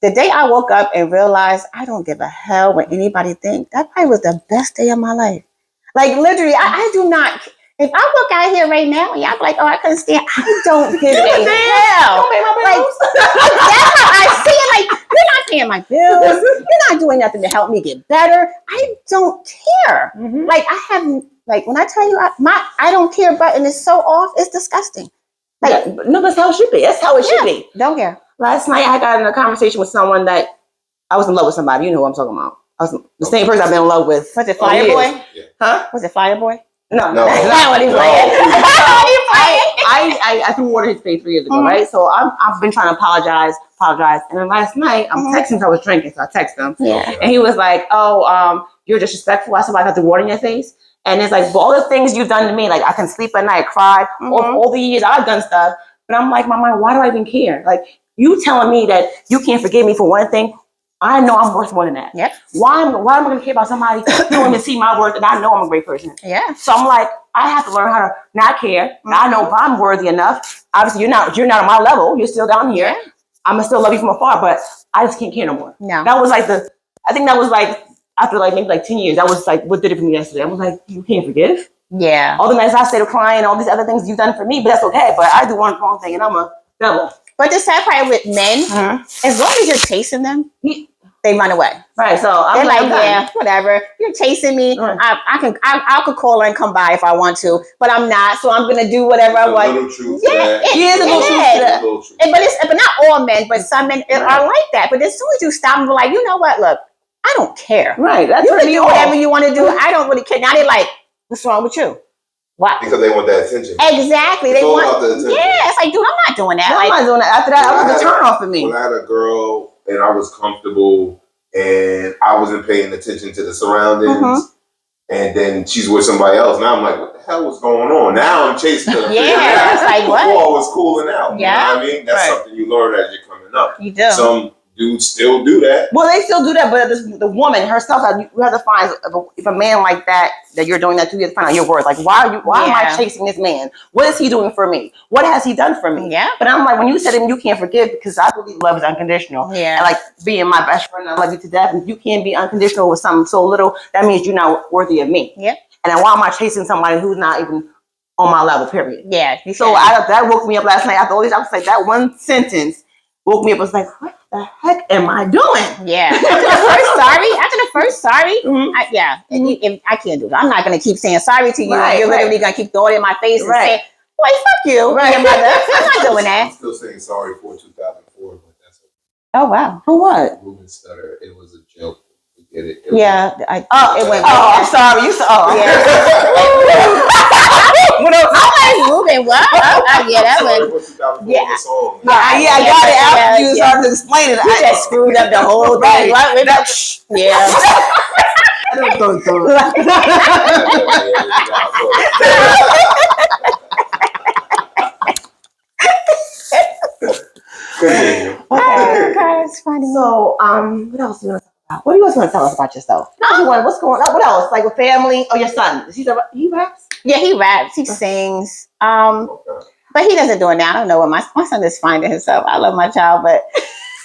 Speaker 2: The day I woke up and realized I don't give a hell what anybody thinks, that probably was the best day of my life. Like, literally, I do not. If I walk out here right now and y'all be like, oh, I couldn't stand, I don't give a hell. Like, that's how I see it. Like, you're not paying my bills. You're not doing nothing to help me get better. I don't care. Like, I haven't, like, when I tell you I don't care button is so off, it's disgusting. Like,
Speaker 1: no, that's how it should be. That's how it should be.
Speaker 2: Don't care.
Speaker 1: Last night, I got in a conversation with someone that I was in love with somebody. You know who I'm talking about. I was the same person I've been in love with.
Speaker 2: Was it Fireboy?
Speaker 3: Yeah.
Speaker 2: Huh? Was it Fireboy?
Speaker 1: No, that's not what he's playing. I threw water in his face 3 years ago, right? So I've been trying to apologize. And then last night, I'm texting, so I was drinking, so I texted him. Yeah. And he was like, oh, you're disrespectful. I said, I got the water in your face. And it's like, all the things you've done to me, like, I can sleep at night, cry, all the years I've done stuff. But I'm like, my mind, why do I even care? Like, you telling me that you can't forgive me for one thing, I know I'm worth more than that. Yep. Why am I going to care about somebody who don't even see my worth, and I know I'm a great person? Yeah. So I'm like, I have to learn how to not care. I know if I'm worthy enough. Obviously, you're not on my level. You're still down here. Yeah. I'm gonna still love you from afar, but I just can't care no more. No. That was like I think that was like after like maybe like 10 years. That was like what did it for me yesterday. I was like, you can't forgive. Yeah. All the nights I stayed up crying, all these other things you've done for me, but that's okay. But I do one wrong thing, and I'm a devil.
Speaker 2: But the sad part with men, as long as you're chasing them, they run away.
Speaker 1: Right. So
Speaker 2: They're like, yeah, whatever. You're chasing me.
Speaker 1: Right.
Speaker 2: I could call her and come by if I want to, but I'm not. So I'm gonna do whatever I want.
Speaker 3: Little truth.
Speaker 2: Yeah,
Speaker 1: it is a little truth.
Speaker 2: But not all men, but some men are like that. But as soon as you stop and be like, you know what? Look, I don't care.
Speaker 1: Right. That's
Speaker 2: you can do whatever you want to do. I don't really care. Now they're like, what's wrong with you? What?
Speaker 3: Because they want that attention.
Speaker 2: Exactly.
Speaker 3: It's
Speaker 2: they
Speaker 3: all
Speaker 2: want.
Speaker 3: about the attention.
Speaker 2: Yeah, it's like, dude, I'm not doing that.
Speaker 1: No,
Speaker 2: like,
Speaker 1: I'm not doing that. After that, that was a turn off for me.
Speaker 3: When I had a girl and I was comfortable and I wasn't paying attention to the surroundings, and then she's with somebody else. Now I'm like, what the hell was going on? Now I'm chasing her.
Speaker 2: Yeah, it's like what?
Speaker 3: Before I was cooling out.
Speaker 2: Yeah.
Speaker 3: You know what I mean? That's something you learn as you're coming up.
Speaker 2: You do.
Speaker 3: Some dudes still do that.
Speaker 1: Well, they still do that, but the woman herself, you have to find if a man like that you're doing that to, you have to find out your worth. Like, why am I chasing this man? What is he doing for me? What has he done for me?
Speaker 2: Yeah.
Speaker 1: But I'm like, when you said him, you can't forgive because I believe love is unconditional.
Speaker 2: Yeah.
Speaker 1: And like being my best friend, I love you to death. And you can't be unconditional with something so little. That means you're not worthy of me.
Speaker 2: Yep.
Speaker 1: And then why am I chasing somebody who's not even on my level? Period.
Speaker 2: Yeah.
Speaker 1: So that woke me up last night. After all these, I was like, that one sentence woke me up. I was like, what the heck am I doing?
Speaker 2: Yeah. After the first sorry, I can't do that. I'm not going to keep saying sorry to you.
Speaker 1: Right,
Speaker 2: you're literally going to keep throwing it in my face and saying, boy, fuck you.
Speaker 1: Right.
Speaker 2: Your mother. I'm not doing that.
Speaker 3: I'm still saying sorry for 2004, but that's okay.
Speaker 2: Oh, wow.
Speaker 1: For what?
Speaker 3: Ruben Stutter. It was a joke. Get it?
Speaker 2: It went.
Speaker 1: I'm sorry. You saw.
Speaker 2: I'm like, Ruben, what? That was.
Speaker 1: I got it after you started to explain it.
Speaker 2: You just screwed up the whole thing. Yeah. Oh, God, it's funny.
Speaker 1: So, what else do you want to talk about? What do you guys want to tell us about yourself? What's going on? What else? Like with family? Oh, your son. He raps?
Speaker 2: Yeah, he raps. He sings. But he doesn't do it now. I don't know what my son is finding himself. I love my child, but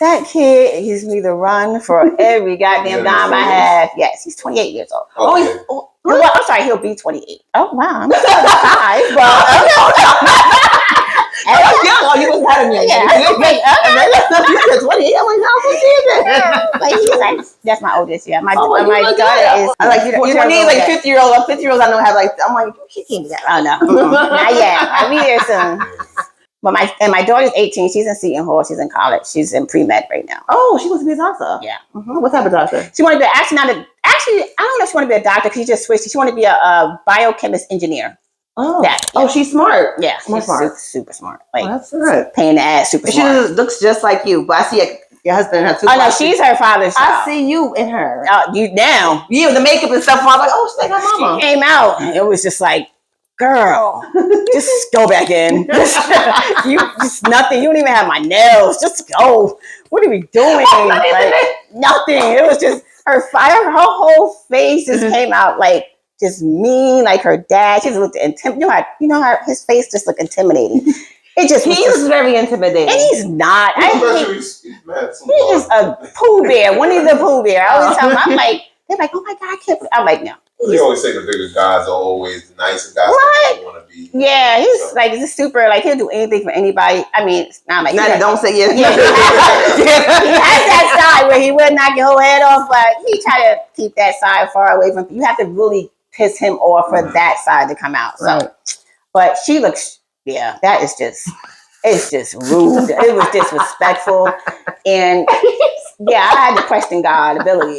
Speaker 2: that kid, he's me to run for every goddamn dime I have. Yes, he's 28 years old.
Speaker 3: Okay.
Speaker 2: Well, I'm sorry, he'll be 28. Oh, wow. I'm 5, but
Speaker 1: That's young. Oh, you was had him young. You said 28. I'm like, how old is that?
Speaker 2: Like, he's like, that's my oldest. Yeah, my daughter is.
Speaker 1: I like 20, like 50-year-old. 50-year-olds I know have like. I'm like, she can't do that.
Speaker 2: Oh no, not yet. I'll be there soon. But my daughter's 18. She's in Seton Hall. She's in college. She's in pre-med right now.
Speaker 1: Oh, she wants to be a doctor.
Speaker 2: Yeah.
Speaker 1: What type of doctor?
Speaker 2: She wanted to be actually, I don't know if she wanted to be a doctor because she just switched. She wanted to be a biochemist engineer.
Speaker 1: Oh, oh, she's smart.
Speaker 2: Yeah,
Speaker 1: she's
Speaker 2: smart. Super smart. Like,
Speaker 1: that's good.
Speaker 2: Paying the ass, super smart.
Speaker 1: She looks just like you, but I see your husband and her too.
Speaker 2: Oh no, she's her father's child.
Speaker 1: I see you in her.
Speaker 2: You now.
Speaker 1: Yeah, the makeup and stuff. I was like, oh, she's like her mama.
Speaker 2: She came out. It was just like, girl, just go back in. Just nothing. You don't even have my nails. Just go. What are we doing? Like, nothing. It was just her whole face just came out like just mean, like her dad. She just looked intimidating. You know how his face just looked intimidating. He was
Speaker 1: very intimidating.
Speaker 2: And he's not.
Speaker 3: He's
Speaker 2: just a Pooh Bear. Winnie the Pooh Bear. I always tell him, I'm like, they're like, oh my God, I can't. I'm like, no.
Speaker 3: They always say the bigger guys are always the nicer guys that you want to be.
Speaker 2: Yeah, he's like, he's super, like, he'll do anything for anybody. I mean, it's not like.
Speaker 1: Don't say yes.
Speaker 2: Yeah, he has that side where he would knock your whole head off, but he try to keep that side far away from. You have to really piss him off for that side to come out. So,
Speaker 1: right.
Speaker 2: But she looks, that is just, it's just rude. It was disrespectful. And I had to question God's ability.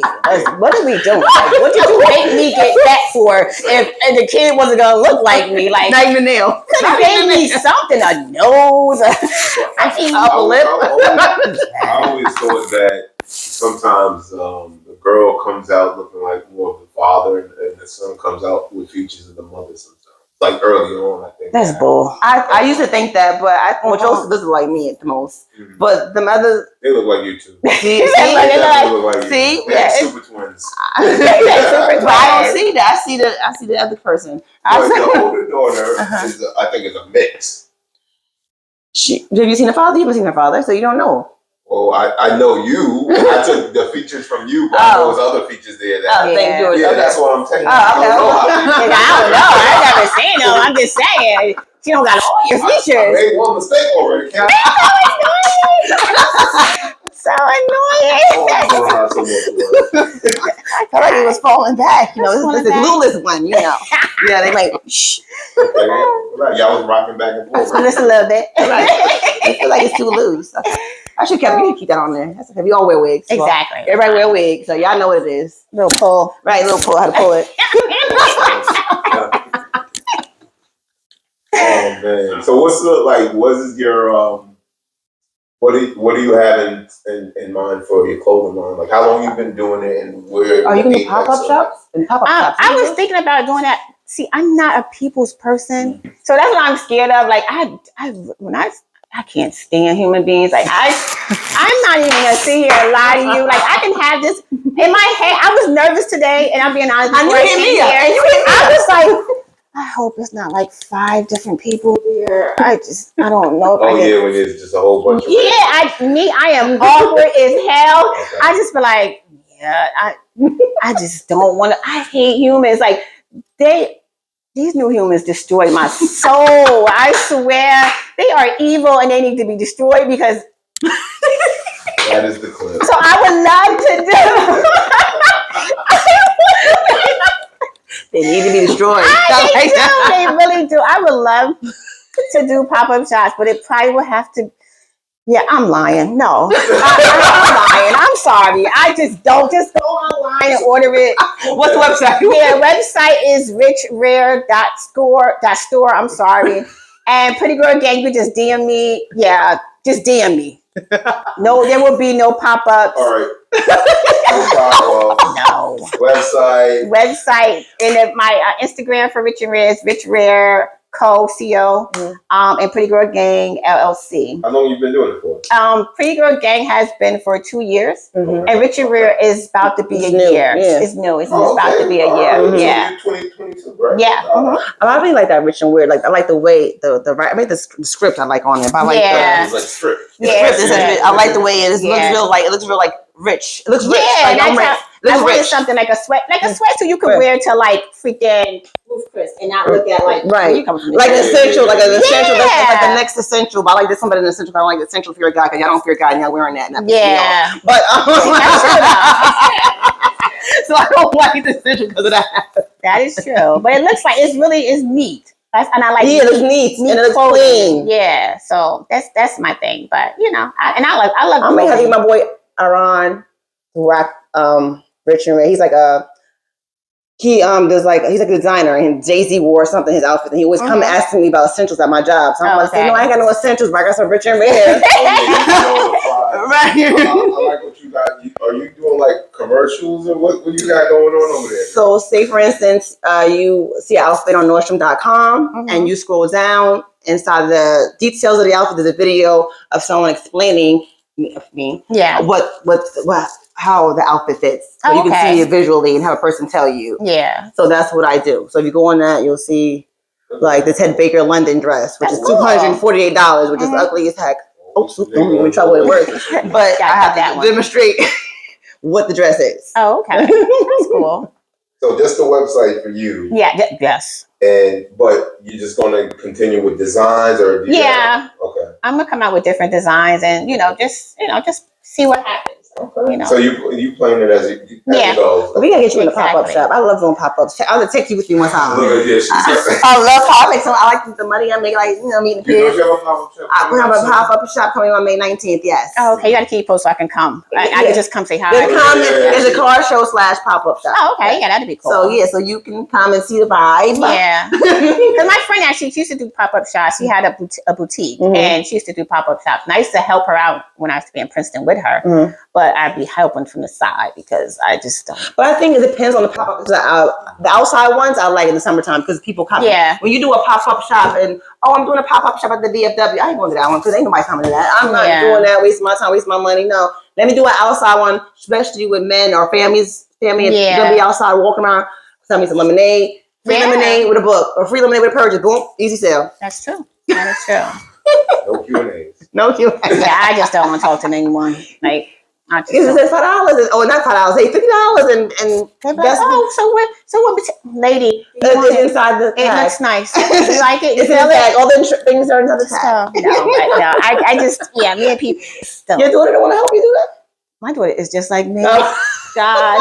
Speaker 2: What are we doing? Like, what did you make me get fat for if the kid wasn't going to look like me? Like,
Speaker 1: not even nail.
Speaker 2: Could have gave me something, a nose,
Speaker 1: upper lip.
Speaker 3: I always thought that sometimes the girl comes out looking like more of the father and the son comes out with features of the mother sometimes. Like early on, I think.
Speaker 2: That's bull.
Speaker 1: I used to think that, but I think Joseph does look like me at the most. Mm-hmm. But the others,
Speaker 3: they look like you too.
Speaker 1: See?
Speaker 3: They look like you.
Speaker 1: See?
Speaker 3: They're super twins.
Speaker 1: But I don't see that. I see the other person.
Speaker 3: The older daughter is, I think, is a mix.
Speaker 1: Have you seen her father? You haven't seen her father, so you don't know.
Speaker 3: Well, I know you. I took the features from you, but there was other features there.
Speaker 1: Thank you.
Speaker 3: Yeah, that's what I'm saying.
Speaker 2: I don't know. I've never seen them. I'm just saying. She don't got all your features.
Speaker 3: I made one mistake already.
Speaker 2: So annoying.
Speaker 1: I felt like it was falling back. You know, it's the glueless one. You know. Yeah, they like. Shh.
Speaker 3: Okay, right. Y'all was rocking back and forth.
Speaker 2: Just a little bit.
Speaker 1: Right. I feel like it's too loose. I should keep that on there. That's okay. We all wear wigs. So
Speaker 2: Exactly.
Speaker 1: Everybody wear wigs, so y'all know what it is.
Speaker 2: Little pull.
Speaker 1: Right, little pull. How to pull it.
Speaker 3: Oh man! So what's the like? What is your What do you have in mind for your clothing line? Like how long you been doing it and where?
Speaker 1: Are you gonna do pop-up shops?
Speaker 2: I was thinking about doing that. See, I'm not a people's person, so that's what I'm scared of. Like I can't stand human beings. Like I'm not even gonna sit here and lie to you. Like I can have this in my head. I was nervous today, and I'm being honest.
Speaker 1: I
Speaker 2: was like, I hope it's not like 5 different people here. I don't know.
Speaker 3: When there's just a whole bunch of
Speaker 2: I am awkward as hell. Okay. I just be like, I just don't want to. I hate humans. Like these new humans destroy my soul. I swear they are evil and they need to be destroyed because
Speaker 3: that is the clip.
Speaker 2: So I would love to do.
Speaker 1: They need to be destroyed.
Speaker 2: They really do. I would love to do pop-up shops, but it probably would have to. Yeah, I'm lying. No, I'm lying. I'm sorry. I just don't. Just go online and order it.
Speaker 1: What's the website?
Speaker 2: Yeah, website is richrare.store. I'm sorry. And Pretty Girl Gang, you just DM me. Yeah, just DM me. No, there will be no pop-ups.
Speaker 3: All right.
Speaker 2: No. Website. And then my Instagram for Rich and Rare is Rich Rare Co. And Pretty Girl Gang LLC.
Speaker 3: How long you been doing it for?
Speaker 2: Pretty Girl Gang has been for 2 years, and Rich and Rare is about to be a year.
Speaker 1: Yeah.
Speaker 2: It's new. It's about to be a year.
Speaker 3: Right.
Speaker 2: Yeah.
Speaker 3: 2022, right?
Speaker 2: Yeah.
Speaker 1: I really like that Rich and Weird. Like I like the way the script I like on it. But I like
Speaker 3: it's like script.
Speaker 1: I like the way it is. It looks real like rich. It looks rich.
Speaker 2: Yeah,
Speaker 1: like,
Speaker 2: I wanted something like a sweatsuit you could wear to like freaking Roof Chris and not look at like
Speaker 1: right, like essential, like an essential. That's like the next essential. But I like this somebody in essential. I don't like the essential if you're a guy because y'all don't fear God and y'all wearing that. And
Speaker 2: yeah,
Speaker 1: but so I don't like the essential because of that.
Speaker 2: That is true, but it looks like it's neat. And I like
Speaker 1: it looks neat and it looks clean.
Speaker 2: Yeah, so that's my thing. But I love.
Speaker 1: I'm gonna have my boy Aaron rock Rich and Ray. He's like he's like a designer and Jay-Z wore something his outfit and he always come asking me about essentials at my job. So I'm like, no, I ain't got no essentials, but I got some Rich and Ray.
Speaker 3: Right. I like what you got. Are you doing like commercials or what you got going on over there?
Speaker 1: So say for instance, you see an outfit on Nordstrom.com and you scroll down inside the details of the outfit, there's a video of someone explaining me how the outfit fits. So you can see it visually and have a person tell you.
Speaker 2: Yeah.
Speaker 1: So that's what I do. So if you go on that, you'll see like the Ted Baker London dress, which is $248, which is ugly as heck. Oops, don't even trouble at work. But I have to demonstrate what the dress is.
Speaker 2: Oh, okay. That's cool.
Speaker 3: So just the website for you.
Speaker 2: Yeah, yes.
Speaker 3: But you're just going to continue with designs or?
Speaker 2: Okay.
Speaker 1: I'm
Speaker 2: going to come out with different designs and, just see what happens.
Speaker 3: Okay. So you playing it as it goes.
Speaker 1: We gotta get you in the pop-up shop. I love doing pop-ups. I'll take you with me one time.
Speaker 3: I
Speaker 1: love pop-ups. So I like the money I make, meeting the kids.
Speaker 3: You have a pop-up shop?
Speaker 1: We have a pop-up shop coming on May 19th, yes.
Speaker 2: Oh, okay. You gotta keep posted so I can come. I can just come say hi.
Speaker 1: There's a car show / pop-up shop.
Speaker 2: Oh, okay. Yeah, that'd be cool.
Speaker 1: So you can come and see the vibe.
Speaker 2: Yeah. Because my friend actually, she used to do pop-up shops. She had a boutique and she used to do pop-up shops. And I used to help her out when I used to be in Princeton with her. But I'd be helping from the side because I just don't.
Speaker 1: But I think it depends on the pop-up. The outside ones I like in the summertime because people come.
Speaker 2: Yeah.
Speaker 1: When you do a pop-up shop and I'm doing a pop-up shop at the VFW, I ain't going to that one because ain't nobody coming to that. I'm not doing that. Wasting my time, wasting my money. No, let me do an outside one, especially with men or families. Family gonna be outside walking around. Sell me some lemonade, free lemonade with a book, or free lemonade with a purchase. Boom, easy sale.
Speaker 2: That's true. That is true.
Speaker 3: No Q&As.
Speaker 1: No Q&As.
Speaker 2: Yeah, I just don't want to talk to anyone. Like. I just
Speaker 1: It's
Speaker 2: don't.
Speaker 1: $5, or not $5, say $50, and
Speaker 2: They're like,
Speaker 1: that's
Speaker 2: so what, lady?
Speaker 1: it's inside the
Speaker 2: It
Speaker 1: tag.
Speaker 2: looks nice. You like it? You
Speaker 1: It's in
Speaker 2: feel
Speaker 1: the tag.
Speaker 2: it?
Speaker 1: All the things are inside the
Speaker 2: So,
Speaker 1: tag.
Speaker 2: no, I just, yeah, me and people. Still.
Speaker 1: Your daughter don't want to help you do that?
Speaker 2: My daughter is just like me.
Speaker 1: No.
Speaker 2: God.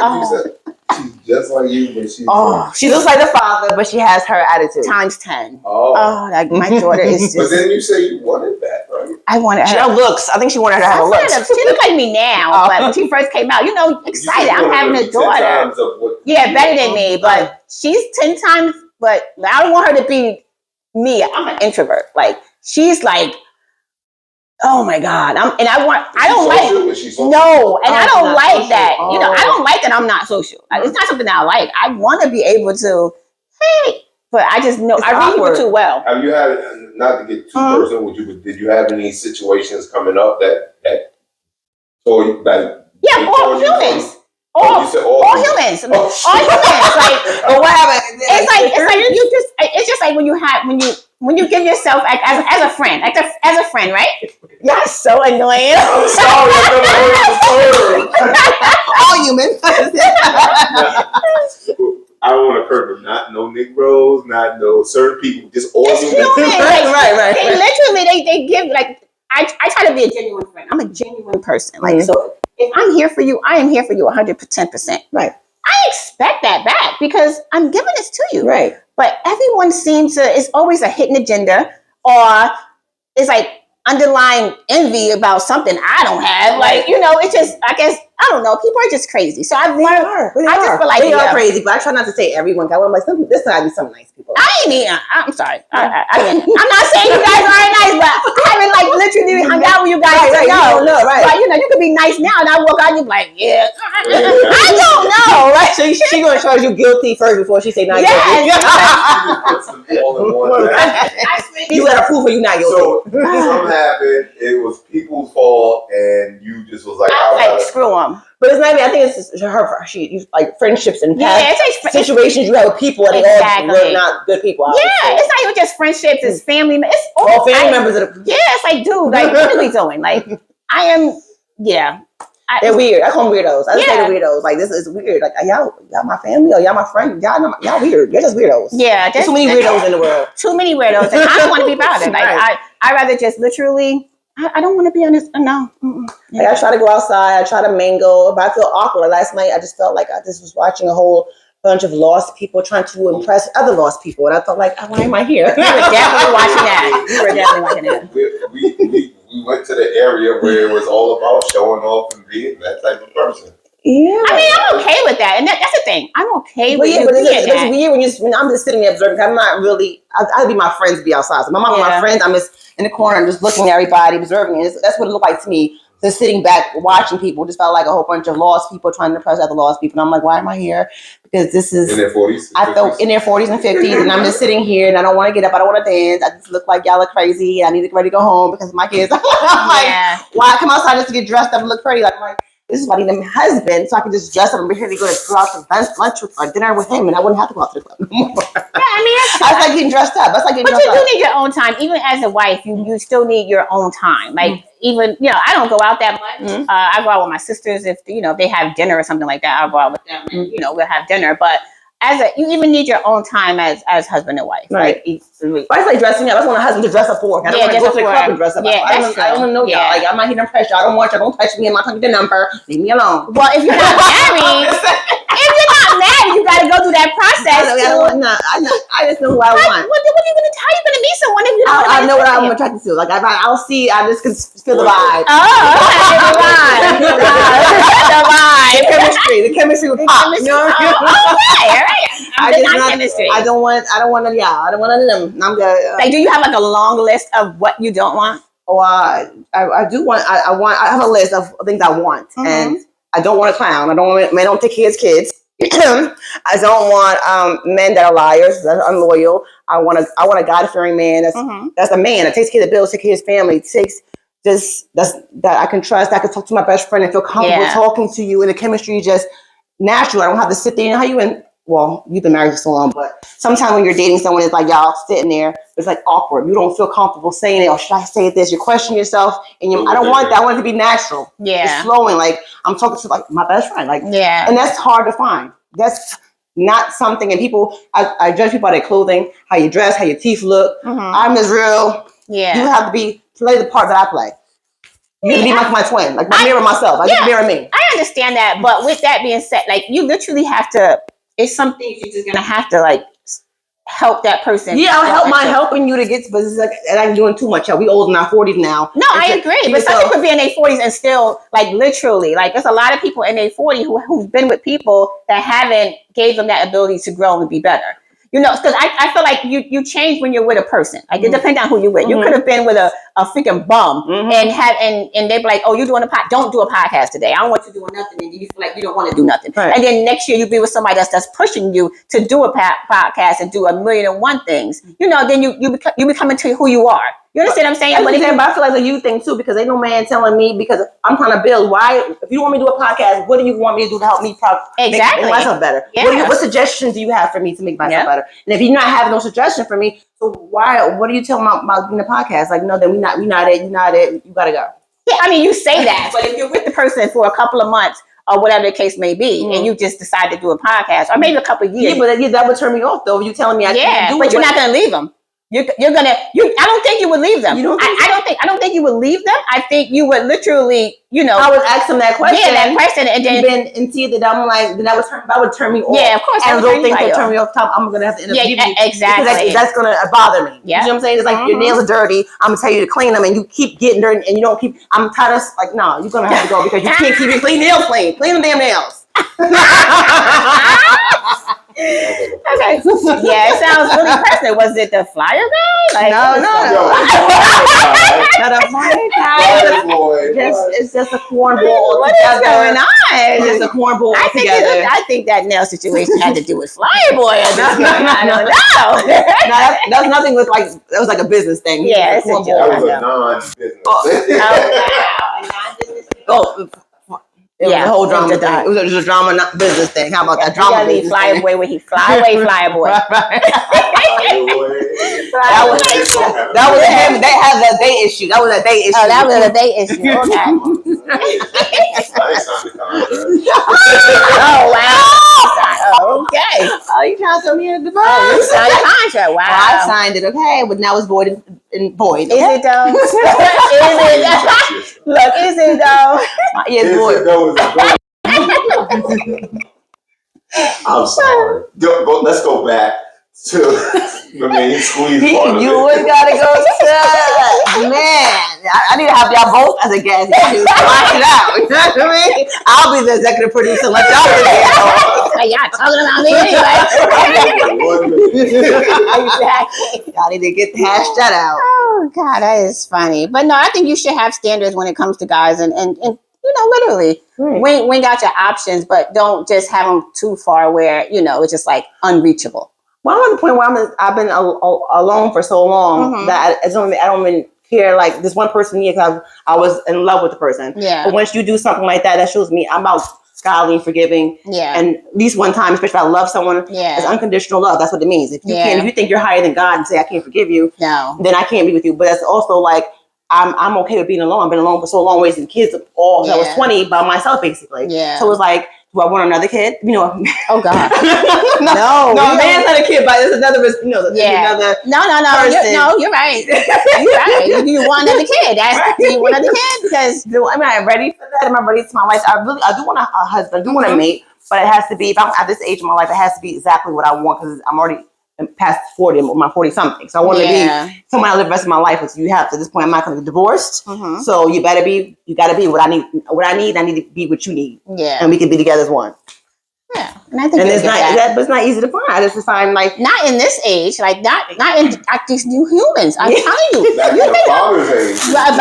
Speaker 2: Oh,
Speaker 3: She's just like you, but she's
Speaker 1: She looks like the father, but she has her attitude.
Speaker 2: times 10.
Speaker 3: oh.
Speaker 2: Like my daughter is
Speaker 3: But
Speaker 2: just.
Speaker 3: then you say you wanted that, right?
Speaker 2: I wanted
Speaker 1: She
Speaker 2: her.
Speaker 1: looks. I think she wanted her to have a look.
Speaker 2: She looks like me now, but when she first came out, excited. I'm having a daughter. Yeah, better than me, but she's 10 times. But I don't want her to be me. I'm an introvert. Like she's like, oh my God. I don't like. No, and I don't like
Speaker 1: social.
Speaker 2: that. I don't like that I'm not social. It's not something that I like. I want to be able to, hey, but I just know I read people too well.
Speaker 3: Have you had, not to get too personal with you, but did you have any situations coming up that tore you, like?
Speaker 2: Yeah, all humans. All humans. All humans. Like,
Speaker 1: But what happened?
Speaker 2: It's just like when you give yourself as a friend, as a friend, right? You're so annoying.
Speaker 3: I'm sorry, I never heard the
Speaker 1: All humans.
Speaker 3: I don't want to curse them. Not no Negroes, not no certain people, just all
Speaker 2: It's
Speaker 3: humans.
Speaker 2: humans.
Speaker 1: Right.
Speaker 2: They literally, they give, like, I try to be a genuine friend. I'm a genuine person. Like, so if I'm here for you, I am here for you 110%.
Speaker 1: Right.
Speaker 2: I expect that back because I'm giving this to you.
Speaker 1: Right.
Speaker 2: But everyone seems to, it's always a hidden agenda, or it's like underlying envy about something I don't have. Like, it's just, I guess, I don't know. People are just crazy. So I've learned. I just feel like
Speaker 1: they are crazy, but I try not to say everyone. I'm like, this gotta be some nice people.
Speaker 2: I'm sorry. I'm not saying you guys aren't nice, but I haven't like literally hung out with you guys.
Speaker 1: Right, you don't know, right?
Speaker 2: But you could be nice now, and I walk out, and you're like, yeah. I don't know. Right?
Speaker 1: So she gonna charge you guilty first before she say not guilty. You let her prove for you not guilty.
Speaker 3: So something happened. It was people's fault, and you just was like,
Speaker 2: screw them.
Speaker 1: But it's not even. I think it's she like friendships and past situations you have with people, and they all were not good people. Obviously.
Speaker 2: Yeah, it's not even just friendships. It's family. It's
Speaker 1: all family members.
Speaker 2: It's like, dude, like, what are we doing? Like, I am. Yeah.
Speaker 1: They're weird. I call them weirdos. I just say they're weirdos. Like, this is weird. Like, y'all my family, or y'all my friend. Y'all weird. You're just weirdos. Yeah, there's too many weirdos in the world.
Speaker 2: Too many weirdos, and I don't want to be bothered. Like, right. I rather just literally. I don't want to be on this. No.
Speaker 1: Like, I try to go outside. I try to mingle, but I feel awkward. Like, last night, I just felt like I just was watching a whole bunch of lost people trying to impress other lost people, and I felt like, why am I here?
Speaker 2: We were definitely watching that.
Speaker 3: We went to the area where it was all about showing off and being that type of person.
Speaker 1: Yeah,
Speaker 2: I mean, I'm okay with that, and that's the thing. I'm okay with it.
Speaker 1: But it's weird when I'm just sitting there observing. I'm not really. I'd be my friends be outside. So my mom and my friends, I'm just in the corner, I'm just looking at everybody, observing it. That's what it looked like to me. Just sitting back, watching people, just felt like a whole bunch of lost people trying to impress other lost people. And I'm like, why am I here? Because this is
Speaker 3: in their 40s.
Speaker 1: I felt in their 40s and 50s, and I'm just sitting here, and I don't want to get up. I don't want to dance. I just look like y'all are crazy. I need to get ready to go home because my kids. I'm like, why I come outside just to get dressed up and look pretty? Like, I'm like, this is why I need a husband, so I can just dress up and be here to go out to lunch or dinner with him, and I wouldn't have to go out to the club no more.
Speaker 2: Yeah, I mean,
Speaker 1: that's like getting dressed up. That's like getting
Speaker 2: dressed up. But
Speaker 1: you
Speaker 2: do need your own time. Even as a wife, you still need your own time. Like, even, I don't go out that much. I go out with my sisters if they have dinner or something like that. I'll go out with them, and we'll have dinner. But you even need your own time as husband and wife.
Speaker 1: Right. Like, I like dressing up. I just want a husband to dress up for. I don't want to go to the club and dress up.
Speaker 2: Yeah,
Speaker 1: I don't want to know y'all. Like, I'm not here to pressure. I don't want y'all. Don't touch me. I'm not talking to the number. Leave me alone.
Speaker 2: Well, if you're not married, you got to go through that process.
Speaker 1: I just know who I want.
Speaker 2: How are you going to meet someone if you don't?
Speaker 1: I know what I'm attracted to. Like, I'll see. I just can feel the vibe.
Speaker 2: The vibe.
Speaker 1: The chemistry would pop.
Speaker 2: I don't want
Speaker 1: none of y'all. I don't want none of them. I'm good.
Speaker 2: Like, do you have like a long list of what you don't want?
Speaker 1: Oh, I do want. I have a list of things I want, and I don't want a clown. I don't want men don't take care of his kids. I don't want men that are liars, that are unloyal. I want a God-fearing man that's a man that takes care of the bills, takes care of his family, that I can trust. I can talk to my best friend and feel comfortable talking to you, and the chemistry is just natural. I don't have to sit there. You know how you in well, you've been married for so long, but sometimes when you're dating someone, it's like y'all sitting there, it's like awkward. You don't feel comfortable saying it, or should I say this? You question yourself, and I don't want that. I want it to be natural.
Speaker 2: Yeah.
Speaker 1: It's flowing. Like I'm talking to like my best friend. Like
Speaker 2: yeah.
Speaker 1: And that's hard to find. That's not something. And people, I judge people by their clothing, how you dress, how your teeth look. I'm as real.
Speaker 2: Yeah.
Speaker 1: You have to play the part that I play. You have to be like my twin, like my mirror myself. I just mirror me.
Speaker 2: I understand that, but with that being said, like you literally have to. It's something you're just gonna have to like help that person.
Speaker 1: Yeah, I'll helping you to get, but it's like, and I'm doing too much. We old in our 40s now.
Speaker 2: No, I agree. But some people be in their 40s and still, like, literally, like, there's a lot of people in their 40s who've been with people that haven't gave them that ability to grow and be better. You know, because I feel like you change when you're with a person. Like, it depends on who you're with. You could have been with a freaking bum and they be like, oh, you're doing a podcast. Don't do a podcast today. I don't want you doing nothing. And you feel like you don't want to do nothing. Right. And then next year you be with somebody that's pushing you to do a podcast and do 1,000,001 things. You know, then you become into who you are. You understand what I'm saying? But
Speaker 1: I feel like it's a you thing too, because ain't no man telling me, because I'm trying to build. Why, if you want me to do a podcast, what do you want me to do to help me make myself better? Yeah. What suggestions do you have for me to make myself better? And if you're not having no suggestion for me, so why? What are you telling me about doing a podcast? Like, no, then we not it. You're not it. You gotta go.
Speaker 2: Yeah, I mean, you say that, but if you're with the person for a couple of months or whatever the case may be, and you just decide to do a podcast, or maybe a couple of years,
Speaker 1: but that would turn me off though. You telling me I can't do it,
Speaker 2: but you're not gonna leave them. You're gonna. I don't think you would leave them. I don't think you would leave them. I think you would literally,
Speaker 1: I would ask them that question.
Speaker 2: Yeah, that question, and then
Speaker 1: and see that I'm like, that would turn me off.
Speaker 2: Yeah, of course.
Speaker 1: And those things that turn me off. I'm gonna have to interview you.
Speaker 2: Exactly.
Speaker 1: That's gonna bother me. Yeah. You know what I'm saying? It's like your nails are dirty. I'm gonna tell you to clean them, and you keep getting dirty, and you don't keep. I'm tired of like, no, you're gonna have to go because you can't keep your clean nails clean. Clean them damn nails.
Speaker 2: Okay. Yeah, it sounds really personal. Was it the flyer guy? Like,
Speaker 1: no. Not a flyer guy. It's just a cornball.
Speaker 2: What is going on?
Speaker 1: It's a cornball.
Speaker 2: I think that nail situation had to do with flyer boy. I don't know.
Speaker 1: That's nothing with like, that was like a business thing.
Speaker 2: Yeah, it's a joke.
Speaker 3: That was a non-business.
Speaker 1: It was a whole drama thing. It was just a drama, not business thing. How about that drama?
Speaker 2: You gotta leave Flyer Boy where he fly away, Flyer Boy.
Speaker 1: That was him. They had a day issue. That was a day issue.
Speaker 2: Oh, that was a day issue. Okay. Oh wow. Oh, okay.
Speaker 1: Oh, you trying to tell me a divorce?
Speaker 2: Oh, you signed a contract. Wow.
Speaker 1: I signed it. Okay, but now it's void and void.
Speaker 2: Is it though? Is it? Look, is it though?
Speaker 1: Yes, void.
Speaker 3: I'm sorry. Let's go back to the main squeeze part of
Speaker 1: you always gotta go to man. I need to have y'all both as a guest to watch it out. You know what I mean? I'll be the executive producer. Let y'all be there.
Speaker 2: Hey, y'all talking about me anyway. Exactly.
Speaker 1: Y'all need to hash that out.
Speaker 2: Oh God, that is funny. But no, I think you should have standards when it comes to guys, and you know, literally, wing out your options, but don't just have them too far where, you know, it's just like unreachable.
Speaker 1: Well, I'm at the point where I've been alone for so long that I don't even care. Like this one person here, because I was in love with the person. Yeah. But once you do something like that, that shows me I'm about godly, forgiving. Yeah. And at least one time, especially if I love someone, it's unconditional love. That's what it means. If you think you're higher than God and say I can't forgive you, then I can't be with you. But that's also like, I'm okay with being alone. I've been alone for so long, raising kids I was 20 by myself, basically. Yeah. So it was like, do I want another kid? You know.
Speaker 2: Oh God.
Speaker 1: no, man's not a kid, but it's another. You know, another.
Speaker 2: No. You're right. You're right. You want another kid? Do you want another kid? Because
Speaker 1: am I ready for that? Am I ready to my life? I do want a husband. I do want a mate, but it has to be. If I'm at this age of my life, it has to be exactly what I want, because I'm already past 40, my 40 something. So I want to be someone I live the rest of my life with. So you have to, at this point, I'm not going to get divorced. So you got to be what I need. I need to be what you need. Yeah. And we can be together as one.
Speaker 2: Yeah. And I think
Speaker 1: it's not, but it's not easy to find. I just find like,
Speaker 2: not in this age, like not in these new humans. I'm telling you.
Speaker 3: Back in the father's age.
Speaker 1: Like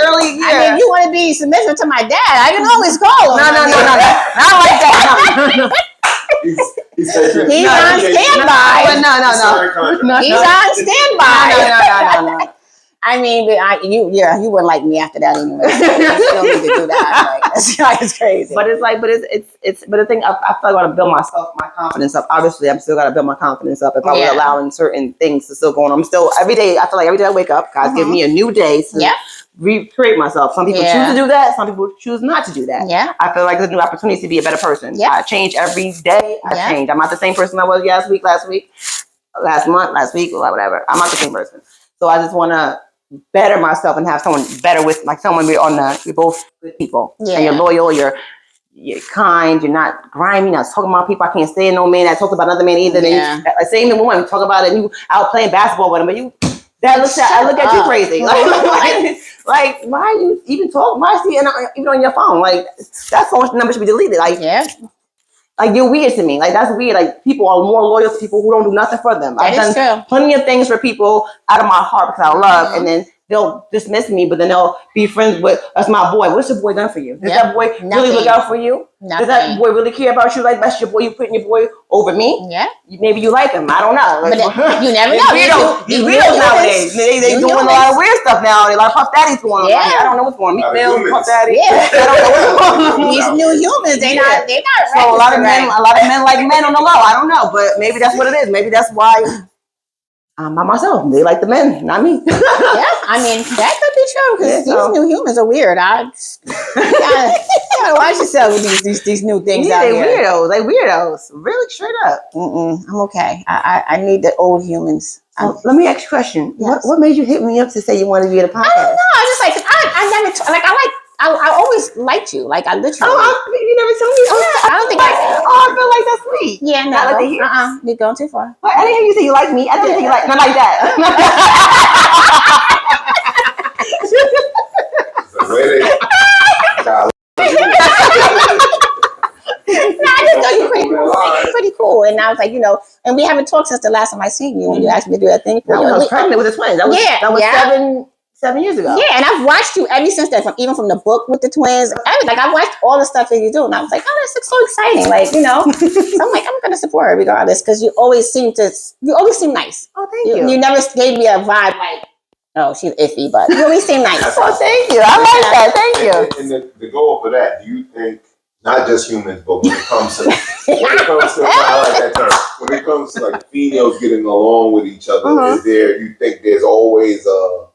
Speaker 1: early years.
Speaker 2: I mean, you want to be submissive to my dad, I can always call him.
Speaker 1: No. Not like that.
Speaker 3: He's
Speaker 2: on standby.
Speaker 1: No.
Speaker 2: He's on standby.
Speaker 1: No.
Speaker 2: I mean, you wouldn't like me after that anyway. So you don't need to do that. Like, it's crazy.
Speaker 1: But it's like, but the thing, I feel like I gotta build my confidence up. Obviously, I'm still gotta build my confidence up. If I was allowing certain things to still go on, I'm still every day. I feel like every day I wake up, God's giving me a new day to recreate myself. Some people choose to do that. Some people choose not to do that.
Speaker 2: Yeah.
Speaker 1: I feel like there's new opportunities to be a better person.
Speaker 2: Yeah.
Speaker 1: I change every day. I change. I'm not the same person I was last week, last month, last week, whatever. I'm not the same person. So I just want to better myself and have someone better with, like someone we're both good people. Yeah. And you're loyal, you're kind, you're not grimy, you're not talking about people. I can't stand no man that talks about another man either. Yeah. Same woman talk about it and you out playing basketball with him, but I look at you crazy. Like why are you even talking? Why is he even on your phone? Like that phone number should be deleted. Like like you're weird to me. Like that's weird. Like people are more loyal to people who don't do nothing for them. I've done plenty of things for people out of my heart because I love, and then they'll dismiss me, but then they'll be friends with, that's my boy. What's your boy done for you? Does that boy really look out for you? Does that boy really care about you? Like that's your boy. You putting your boy over me? Yeah. Maybe you like him. I don't know. Like,
Speaker 2: but you never know.
Speaker 1: These weirdos nowadays. They doing a lot of weird stuff now. A lot of Puff Daddy's going on. I don't know what's going on. Meek Mill, Puff Daddy. I don't know what's going on.
Speaker 2: These new humans, they not.
Speaker 1: So a lot of men like men on the low. I don't know, but maybe that's what it is. Maybe that's why I'm by myself. They like the men, not me.
Speaker 2: I mean, that could be true because these new humans are weird. You gotta watch yourself with these new things out here.
Speaker 1: They weirdos. Really, straight up.
Speaker 2: I'm okay. I need the old humans.
Speaker 1: Let me ask you a question. Yes. What made you hit me up to say you wanted to be in a podcast?
Speaker 2: I don't know. I just like I always liked you. Like I literally.
Speaker 1: You never told me.
Speaker 2: I don't think
Speaker 1: I feel like that's sweet.
Speaker 2: Yeah, no. You're going too far.
Speaker 1: What? I didn't hear you say you like me. I didn't think you like not like that.
Speaker 2: I just know you're pretty cool. And I was like, and we haven't talked since the last time I seen you when you asked me to do that thing for you.
Speaker 1: I was pregnant with the twins. That was 7 years ago.
Speaker 2: Yeah, and I've watched you ever since then, even from the book with the twins. Like I've watched all the stuff that you do, and I was like, oh, that's so exciting. Like, so I'm like, I'm gonna support her regardless because you always seem nice.
Speaker 1: Oh, thank you.
Speaker 2: You never gave me a vibe like, oh, she's iffy, but you always seem nice.
Speaker 1: Oh, thank you. I like that. Thank you.
Speaker 3: And the goal for that, do you think not just humans, but when it comes to I like that term. When it comes to like females getting along with each other, you think there's always a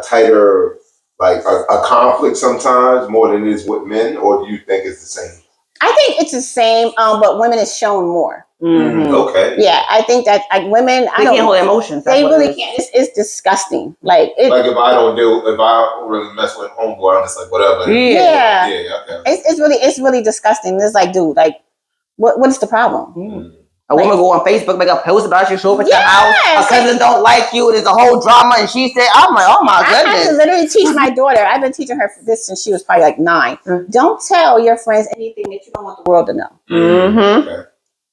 Speaker 3: tighter, like a conflict sometimes more than it is with men, or do you think it's the same?
Speaker 2: I think it's the same, but women is shown more.
Speaker 3: Mm-hmm. Okay.
Speaker 2: Yeah, I think that women,
Speaker 1: they can't hold emotions.
Speaker 2: They really can't. It's disgusting. Like
Speaker 3: if I don't really mess with homeboy, I'm just like whatever.
Speaker 2: Yeah. Okay. It's really disgusting. It's like, dude, like, what is the problem?
Speaker 1: Mm. A woman go on Facebook, make a post about you, show up at your house. Her cousin don't like you. There's a whole drama, and she said, "I'm like, oh my goodness."
Speaker 2: I had to literally teach my daughter. I've been teaching her this since she was probably like 9. Don't tell your friends anything that you don't want the world to know.
Speaker 1: Mm-hmm. Okay.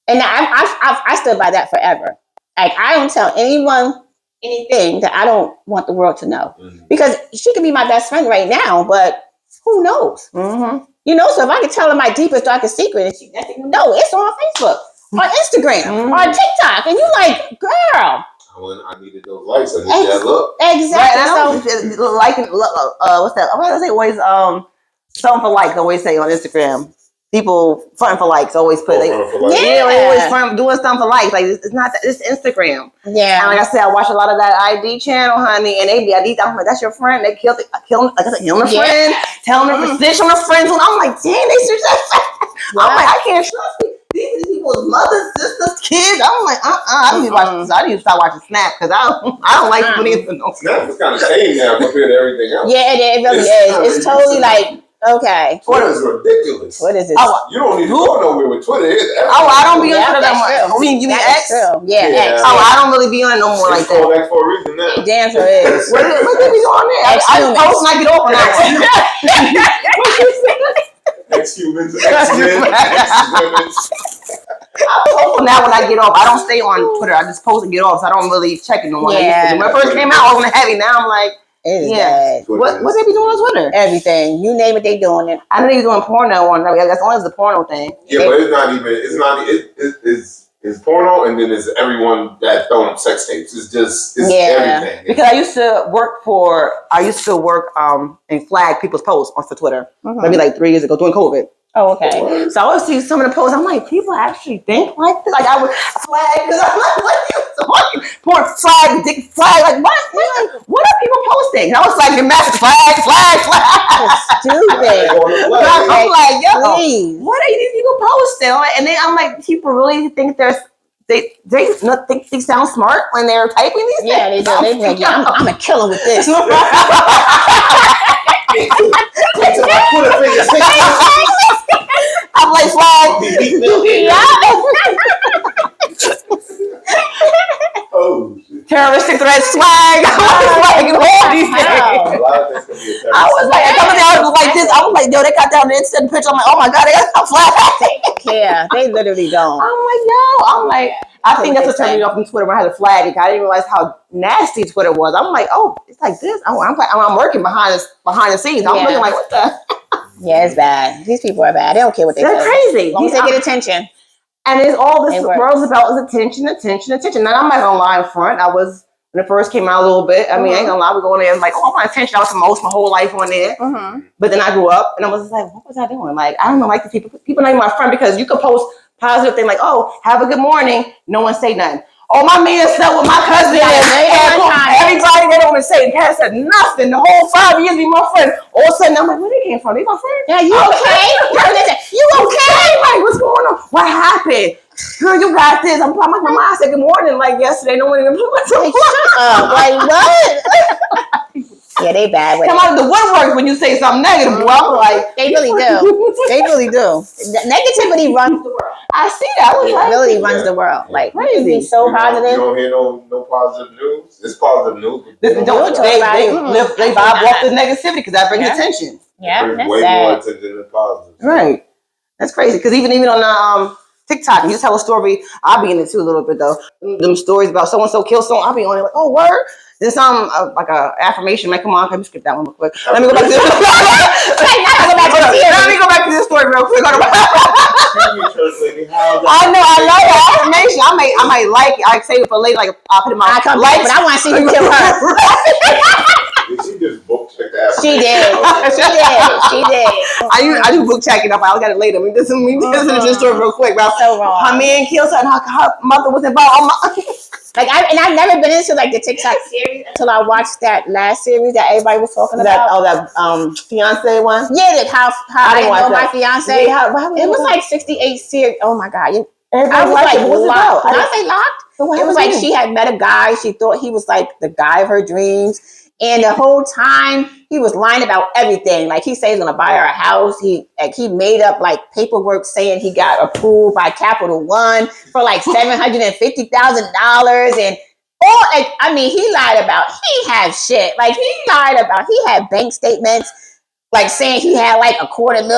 Speaker 2: And I stood by that forever. Like I don't tell anyone anything that I don't want the world to know, because she can be my best friend right now, but who knows? Mm-hmm. So if I could tell her my deepest, darkest secret, and she doesn't even know, it's on Facebook. On Instagram, on TikTok, and you like, girl.
Speaker 3: I needed those likes. I needed that look.
Speaker 2: Exactly.
Speaker 1: So, liking, what's that? I say always, something for likes. Always say on Instagram, people fronting for likes. Always put, they always doing something for likes. Like it's not that. It's Instagram. Yeah. And like I said, I watch a lot of that ID channel, honey, and they be I'm like, that's your friend. They killed a friend, telling her snitch on her friends, and I'm like, damn, they should. I'm like, I can't trust me. These people's mothers, sisters, kids. I'm like, I need to start watching Snap because I don't like people even know.
Speaker 3: Snap is kind of tame now compared to everything else.
Speaker 2: Yeah, it really is. It's totally like, okay.
Speaker 3: Twitter is ridiculous.
Speaker 2: What is it?
Speaker 3: You don't need to go nowhere with Twitter.
Speaker 1: I don't be on Twitter that much. You mean X?
Speaker 2: Yeah, X.
Speaker 1: I don't really be on it no more like that.
Speaker 3: X for a reason now.
Speaker 2: Damn sure is.
Speaker 1: What they be on there? I post and I get off on that one.
Speaker 3: Ex-humans, ex-men, ex-women.
Speaker 1: I post on that when I get off. I don't stay on Twitter. I just post and get off. So I don't really check it no more.
Speaker 2: Yeah.
Speaker 1: When it first came out, I was heavy. Now I'm like, what they be doing on Twitter?
Speaker 2: Everything. You name it, they doing it.
Speaker 1: I know they be doing porno on. That's only the porno thing.
Speaker 3: Yeah, but it's It's porno, and then there's everyone that throwing up sex tapes. It's everything.
Speaker 1: Because I used to work and flag people's posts on Twitter. Maybe like 3 years ago during COVID.
Speaker 2: Oh, okay.
Speaker 1: So I would see some of the posts. I'm like, people actually think like this. Like I would flag because I'm like, what are you talking? Porn flag, dick flag. Like what are people posting? And I was like, your message flag.
Speaker 2: Stupid.
Speaker 1: I'm like, yo,
Speaker 2: please.
Speaker 1: what are these people posting? And then I'm like, people really think they not think they sound smart when they're typing these things.
Speaker 2: Yeah, they do. They think, I'm gonna kill them with this.
Speaker 1: I'm like, flag.
Speaker 3: Oh, shit.
Speaker 1: Terroristic threats, swag. I was like, all these things. I was like this. I was like, yo, they got down the instant picture. I'm like, oh my god, they got a flag.
Speaker 2: Yeah, they literally don't.
Speaker 1: I'm like, I think that's what turned me off from Twitter when I had a flag. I didn't realize how nasty Twitter was. I'm like, oh, it's like this. I'm working behind the scenes. I'm looking like, what the?
Speaker 2: Yeah, it's bad. These people are bad. They don't care what they do.
Speaker 1: They're crazy.
Speaker 2: As long as they get attention.
Speaker 1: And it's all this world's about is attention. Now I'm not gonna lie in front. I was when it first came out a little bit. I mean, I ain't gonna lie. We go in there and like, oh, I want attention. I was most my whole life on there. But then I grew up and I was just like, what was I doing? Like, I don't know, like the people. People not even my friend because you could post positive thing like, oh, have a good morning. No one say nothing. Oh, my man slept with my cousin. Everybody they don't even say. Cat said nothing. The whole 5 years be my friend. All of a sudden, I'm like, where they came from? They my friend?
Speaker 2: Yeah, you okay? You okay?
Speaker 1: Like, what's going on? What happened? Girl, you got this. I'm like, my mom said good morning. Like yesterday, no one even put
Speaker 2: like what? Yeah, they bad.
Speaker 1: Come out of the woodwork when you say something negative. Boy, I'm like,
Speaker 2: they really do. They really do. Negativity runs the world.
Speaker 1: I see that.
Speaker 2: It really runs the world. Like crazy. So positive.
Speaker 3: You don't hear no positive news. It's positive news.
Speaker 1: They vibe off the negativity because that brings attention.
Speaker 2: Yeah, that's
Speaker 3: way
Speaker 2: sad.
Speaker 3: more attention than positive.
Speaker 1: Right. That's crazy because even on the TikTok, you tell a story. I'll be in it too a little bit though. Them stories about so and so killed someone. I'll be on it like, oh word. Then some like a affirmation might come on. Can we skip that one real quick? Let me go back to this. Let me go back to this story real quick. I know. I love the affirmation. I might like it. I save it for later. Like I'll put it in my
Speaker 2: like, but I want to see you kill her.
Speaker 3: Did she just book check that?
Speaker 2: She did. She did.
Speaker 1: I do book checking up. I'll get it later. This is this story real quick. About
Speaker 2: so wrong.
Speaker 1: Her man killed her and her mother was involved.
Speaker 2: Like I've never been into like the TikTok series until I watched that last series that everybody was talking about.
Speaker 1: That fiance one.
Speaker 2: Yeah, that how I know my fiance.
Speaker 1: Yeah,
Speaker 2: it was like 68 series. Oh my god!
Speaker 1: I was like, what was
Speaker 2: locked. Did I say locked? It was like she had met a guy. She thought he was like the guy of her dreams. And the whole time he was lying about everything. Like he said he's gonna buy her a house. He made up like paperwork saying he got approved by Capital One for like $750,000 and he lied about he had shit. Like he lied about he had bank statements like saying he had like $250,000.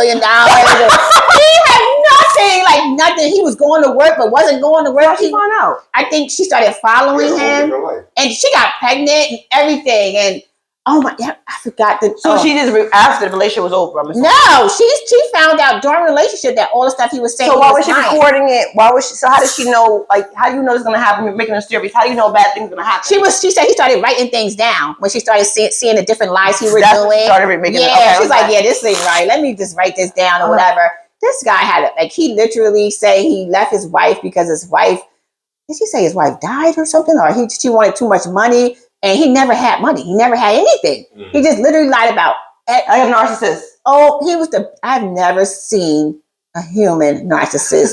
Speaker 2: He had nothing. He was going to work but wasn't going to work.
Speaker 1: How'd she find out?
Speaker 2: I think she started following him and she got pregnant and everything. And oh my, I forgot that.
Speaker 1: So she just after the relationship was over.
Speaker 2: No, she found out during the relationship that all the stuff he was saying.
Speaker 1: So why was she recording it? So how did she know? Like, how do you know it's gonna happen? Making a series. How do you know bad things gonna happen?
Speaker 2: She said he started writing things down when she started seeing the different lies he was doing.
Speaker 1: Started making
Speaker 2: she's like, yeah, this ain't right. Let me just write this down or whatever. This guy had he literally say he left his wife because his wife. Did he say his wife died or something? Or she wanted too much money? And he never had money. He never had anything. He just literally lied about.
Speaker 1: I am narcissist.
Speaker 2: Oh, I've never seen a human narcissist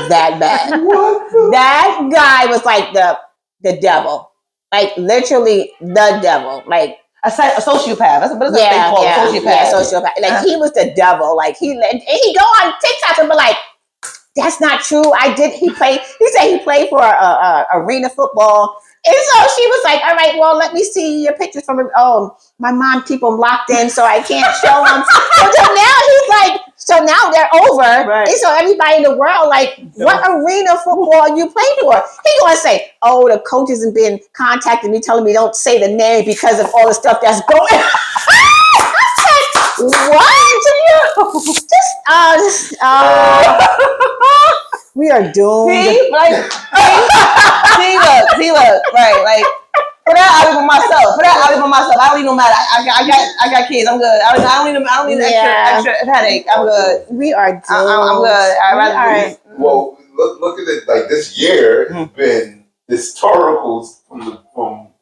Speaker 2: that bad. That guy was like the devil. Like literally the devil. Like
Speaker 1: a sociopath. That's what they call sociopath.
Speaker 2: Yeah, sociopath. Like he was the devil. Like he go on TikTok and be like, that's not true. He said he played for arena football. And so she was like, all right, well, let me see your pictures from him. Oh, my mom keep them locked in so I can't show them. So now he's like, so now they're over. Right. And so everybody in the world, like, what arena football you play for? He going to say, oh, the coaches have been contacting me, telling me don't say the name because of all the stuff that's going on. What? We are doomed.
Speaker 1: See, like, see, look, right, like. For that, I live by myself. I don't even matter. I got kids. I'm good. I don't need extra headache. I'm good.
Speaker 2: We are doomed.
Speaker 1: I'm good.
Speaker 3: Well, look at it. Like this year has been historical from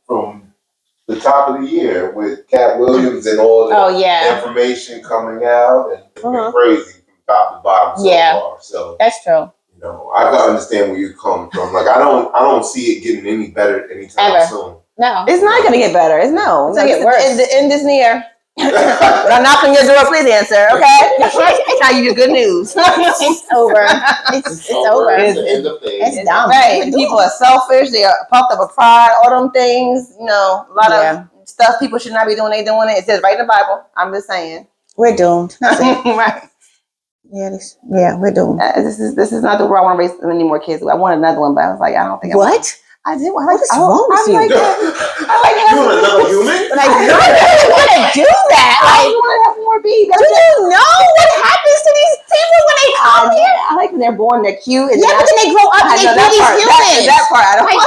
Speaker 3: the top of the year with Cat Williams and all the information coming out, and it's been crazy from top to bottom so far. So
Speaker 2: that's true.
Speaker 3: You know, I gotta understand where you're coming from. Like I don't see it getting any better anytime soon.
Speaker 2: No,
Speaker 1: it's not gonna get better. It's gonna get worse. The end is near. When I knock on your door, please answer. Okay, tell you the good news.
Speaker 2: It's over. It's over. It's done.
Speaker 1: Right. People are selfish. They are puffed up with pride. All them things. You know, a lot of stuff people should not be doing. They doing it. It says right in the Bible. I'm just saying.
Speaker 2: We're doomed.
Speaker 1: Right.
Speaker 2: Yeah, we're doomed.
Speaker 1: This is not the world I want to raise any more kids. I want another one, but I was like, I don't think. I did. What is wrong with you? I like having
Speaker 3: another human.
Speaker 2: Like, you really want to do that?
Speaker 1: I want to have more babies.
Speaker 2: Do you know what happens to these people when they come here?
Speaker 1: I like when they're born. They're cute. And
Speaker 2: but then they grow up and they be these humans.
Speaker 1: That part I don't
Speaker 3: like.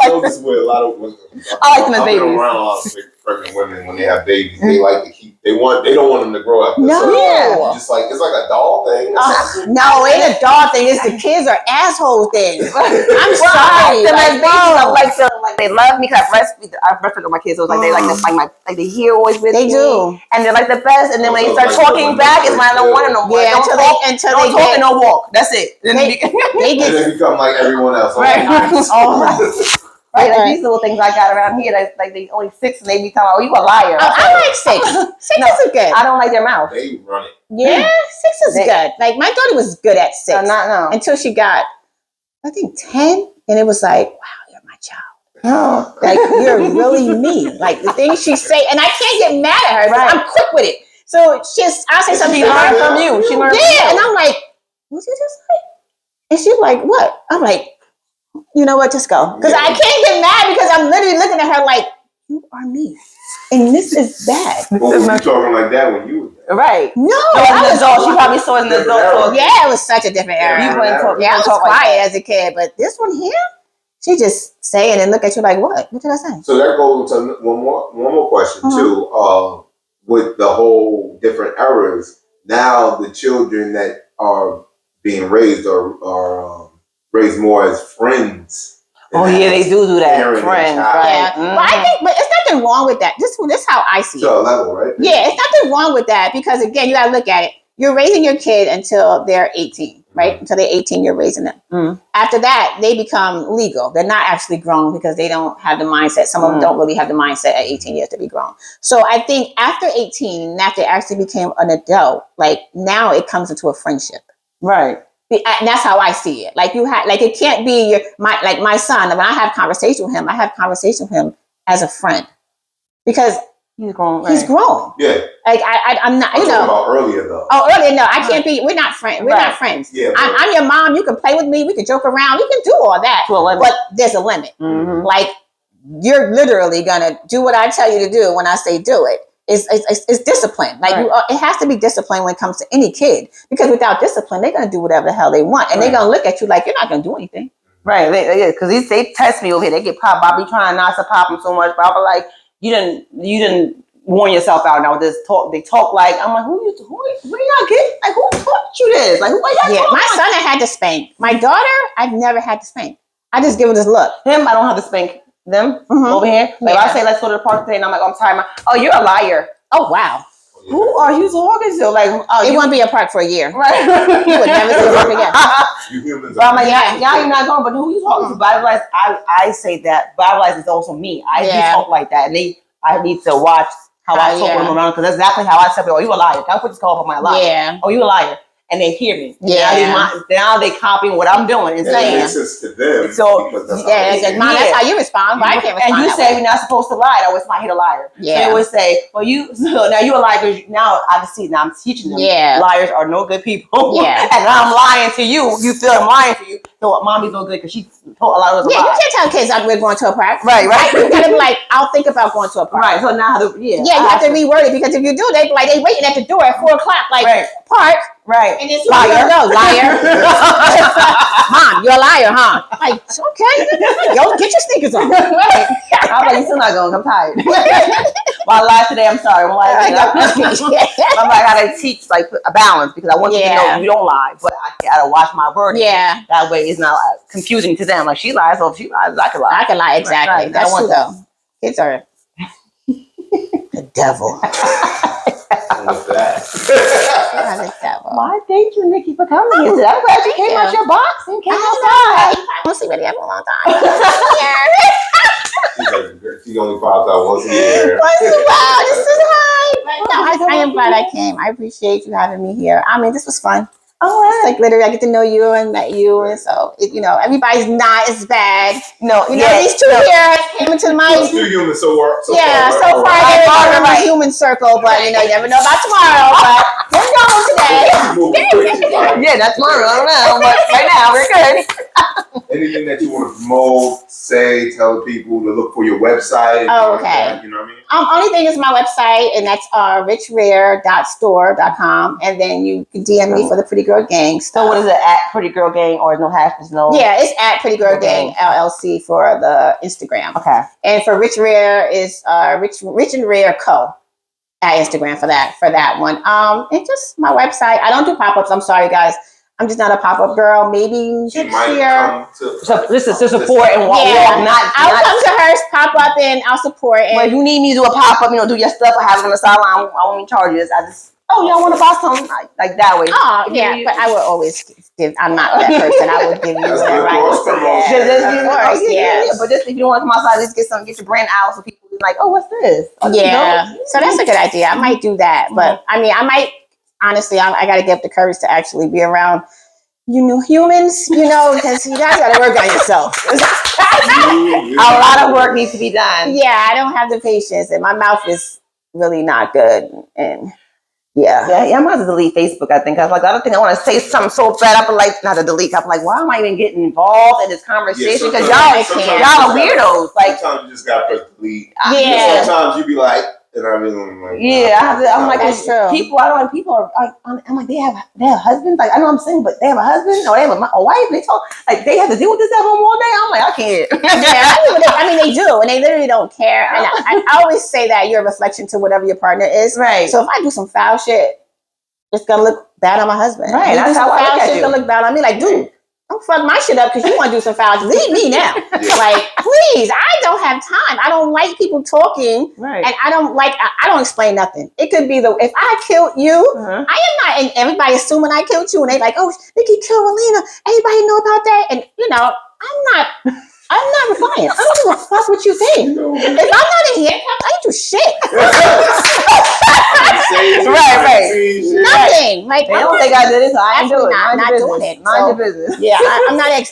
Speaker 3: So this is where a lot of women.
Speaker 1: I like them as babies.
Speaker 3: I've been around a lot of pregnant women when they have babies. They like to keep. They don't want them to grow up.
Speaker 2: No,
Speaker 3: just like it's like a doll thing.
Speaker 2: No, it ain't a doll thing. It's the kids are asshole things. I'm sorry.
Speaker 1: Like they love me because I breastfeed my kids. So it's like they like they hear always with me.
Speaker 2: They do,
Speaker 1: and they're like the best. And then when they start talking back, it's when I don't want them no more.
Speaker 2: Yeah, until they
Speaker 1: talk and don't walk. That's it.
Speaker 3: They become like everyone else.
Speaker 1: Right. Right, like these little things I got around here, like they only 6, and they be telling, "Oh, you a liar."
Speaker 2: I like 6. 6 is good.
Speaker 1: I don't like their mouth.
Speaker 3: They run it.
Speaker 2: Yeah, 6 is good. Like my daughter was good at 6. Until she got, I think 10, and it was like, wow, you're my child.
Speaker 1: No,
Speaker 2: like you're really me. Like the things she say, and I can't get mad at her. Right. I'm quick with it. So I say something.
Speaker 1: She learned from you. She learned.
Speaker 2: Yeah, and I'm like, what's you just like? And she's like, what? I'm like, you know what? Just go. Because I can't get mad because I'm literally looking at her like, you are me. And this is bad.
Speaker 3: Well, was you talking like that when you were there?
Speaker 1: Right.
Speaker 2: No.
Speaker 1: I was all, she probably saw in the adult.
Speaker 2: Yeah, it was such a different era. I was quiet as a kid. But this one here, she just say it and look at you like, what? What did I say?
Speaker 3: So that goes to one more question too. With the whole different eras, now the children that are being raised are raised more as friends.
Speaker 1: Oh yeah, they do that. Friends, right?
Speaker 2: Yeah. But it's nothing wrong with that. This is how I see it.
Speaker 3: To a level, right?
Speaker 2: Yeah, it's nothing wrong with that because again, you gotta look at it. You're raising your kid until they're 18, right? Until they're 18, you're raising them. After that, they become legal. They're not actually grown because they don't have the mindset. Some of them don't really have the mindset at 18 years to be grown. So I think after 18, after they actually became an adult, like now it comes into a friendship,
Speaker 1: right?
Speaker 2: And that's how I see it. Like it can't be my son. When I have conversation with him, I have conversation with him as a friend because
Speaker 1: he's grown.
Speaker 2: He's grown.
Speaker 3: Yeah.
Speaker 2: Like I'm not.
Speaker 3: I'm talking about earlier though.
Speaker 2: Oh, earlier? No, I can't be. We're not friends. We're not friends.
Speaker 3: Yeah.
Speaker 2: I'm your mom. You can play with me. We can joke around. We can do all that.
Speaker 1: To a limit.
Speaker 2: But there's a limit. Like you're literally gonna do what I tell you to do when I say do it. It's discipline. Like it has to be discipline when it comes to any kid because without discipline, they're gonna do whatever the hell they want, and they're gonna look at you like you're not gonna do anything.
Speaker 1: Right? Because they test me over here. They get popped. I be trying not to pop them so much, but I be like, you didn't warn yourself out now. This talk. They talk like I'm like, who y'all get? Like who taught you this? Like who?
Speaker 2: My son I had to spank. My daughter, I've never had to spank. I just give her this look.
Speaker 1: Him, I don't have to spank. Them over here. Like I say, let's go to the park today, and I'm like, I'm tired. Oh, you're a liar.
Speaker 2: Oh wow.
Speaker 1: Who are you talking to? Like,
Speaker 2: it won't be a park for a year.
Speaker 1: Right.
Speaker 2: You would never see a park again.
Speaker 3: You humans.
Speaker 1: But I'm like, yeah, you're not going. But who you talking to? But I realize I say that. But I realize it's also me. I do talk like that, and I need to watch how I talk them around because that's exactly how I say, "Oh, you a liar." Can I put this call up on my liar?
Speaker 2: Yeah.
Speaker 1: Oh, you a liar. And they hear me.
Speaker 2: Yeah.
Speaker 1: Now they copying what I'm doing and saying.
Speaker 3: It makes sense to them.
Speaker 1: So
Speaker 2: Mom, that's how you respond. But I can't respond.
Speaker 1: And you say we're not supposed to lie. I always find hate a liar.
Speaker 2: Yeah.
Speaker 1: So they always say, well, so now you're a liar because now I see now I'm teaching them.
Speaker 2: Yeah.
Speaker 1: Liars are no good people.
Speaker 2: Yeah.
Speaker 1: And I'm lying to you. You feel I'm lying to you. So mommy's no good because she told a lot of us.
Speaker 2: Yeah, you can't tell kids we're going to a park.
Speaker 1: Right.
Speaker 2: You gotta be like, I'll think about going to a park.
Speaker 1: Right. So now you
Speaker 2: have to reword it because if you do, they waiting at the door at 4:00, like park.
Speaker 1: Right.
Speaker 2: And then
Speaker 1: Liar.
Speaker 2: Liar. Mom, you're a liar, huh? Like, okay. Yo, get your sneakers on.
Speaker 1: Right. I'm like, you still not going. I'm tired. Well, I lied today. I'm sorry. I'm like, I'm like, I gotta teach like a balance because I want you to know you don't lie, but I gotta watch my wording.
Speaker 2: Yeah.
Speaker 1: That way, it's not confusing to them. Like she lies, so if she lies, I can lie.
Speaker 2: I can lie, exactly.
Speaker 1: Right.
Speaker 2: That's true, though. Kids are the devil.
Speaker 3: What's that?
Speaker 2: The devil.
Speaker 1: Why, thank you, Nycki, for coming here today. I'm glad you came out your box and came outside.
Speaker 2: I won't see Betty ever a long time.
Speaker 3: She only pops out once a year.
Speaker 2: Once in a while, this is hi. No, I am glad I came. I appreciate you having me here. I mean, this was fun.
Speaker 1: Oh,
Speaker 2: It's like literally, I get to know you and met you, and so everybody's not as bad.
Speaker 1: No,
Speaker 2: These two here came into my
Speaker 3: Two humans so far.
Speaker 2: so far they're part of my human circle, but you never know about tomorrow. But we're going today.
Speaker 3: Yeah,
Speaker 1: that's tomorrow. I don't know, but right now we're good.
Speaker 3: Anything that you want to promote, say, tell people to look for your website.
Speaker 2: Oh, okay.
Speaker 3: You know what I mean?
Speaker 2: Only thing is my website, and that's richrare.store.com, and then you can DM me for the Pretty Girl Gang stuff.
Speaker 1: So what is it, at Pretty Girl Gang or no hashes? No.
Speaker 2: Yeah, it's at Pretty Girl Gang LLC for the Instagram.
Speaker 1: Okay.
Speaker 2: And for Rich Rare is Rich and Rare Co. at Instagram for that one. And just my website. I don't do pop-ups. I'm sorry, guys. I'm just not a pop-up girl. Maybe next year.
Speaker 1: So this is to support and walk.
Speaker 2: I'll come to hers, pop up, and I'll support. And
Speaker 1: well, if you need me to do a pop-up, do your stuff or have it on the sideline, I won't even charge you. I just, y'all want to buy something? Like that way.
Speaker 2: Oh, yeah, but I will always give. I'm not that person. I will give you whatever I want. Yeah.
Speaker 1: But just if you don't want to come outside, just get your brand out so people like, oh, what's this?
Speaker 2: Yeah. So that's a good idea. I might do that. But I mean, I might, honestly, I got to get the courage to actually be around humans, because you guys got to work on yourself.
Speaker 1: A lot of work needs to be done.
Speaker 2: Yeah, I don't have the patience, and my mouth is really not good. And yeah,
Speaker 1: I'm going to delete Facebook, I think. I was like, I don't think I want to say something so bad. I'm like, not to delete. I'm like, why am I even getting involved in this conversation? Because y'all are weirdos. Like,
Speaker 3: sometimes you just got to press delete.
Speaker 2: Yeah.
Speaker 3: Sometimes you be like, and I mean,
Speaker 1: I'm like, people. I don't like people are. I'm like, they have husbands. Like, I know I'm single, but they have a husband or they have a wife. They talk like they have to deal with this at home all day. I'm like, I can't.
Speaker 2: I mean, they do, and they literally don't care. And I always say that you're a reflection to whatever your partner is.
Speaker 1: Right.
Speaker 2: So if I do some foul shit, it's gonna look bad on my husband.
Speaker 1: Right.
Speaker 2: That's how I look at you. It's gonna look bad on me. Like, dude, don't fuck my shit up because you want to do some foul. Leave me now. Like, please, I don't have time. I don't like people talking, and I don't explain nothing. It could be if I killed you, I am not, and everybody assuming I killed you, and they like, oh, Nycki killed Raleena. Everybody know about that, and I'm not replying. I don't give a fuck what you think. If I'm not in here, I ain't do shit. Right. Nothing. Like,
Speaker 1: they don't think I did it, so I ain't doing it.
Speaker 2: Not doing it.
Speaker 1: Mind your business.
Speaker 2: Yeah,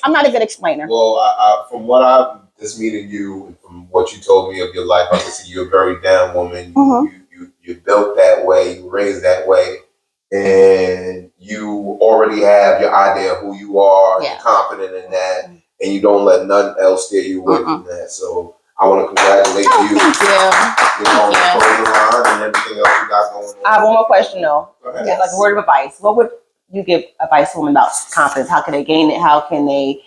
Speaker 2: I'm not a good explainer.
Speaker 3: Well, from what I've just meeting you, and from what you told me of your life, I can see you're a very down woman. You built that way, you raised that way, and you already have your idea of who you are. You're confident in that, and you don't let nothing else steer you away from that. So I want to congratulate you.
Speaker 2: Thank you.
Speaker 3: On the clothing line and everything else you got going on.
Speaker 1: I have one more question though.
Speaker 2: Yes.
Speaker 1: Like a word of advice. What would you give advice to women about confidence? How can they gain it? How can they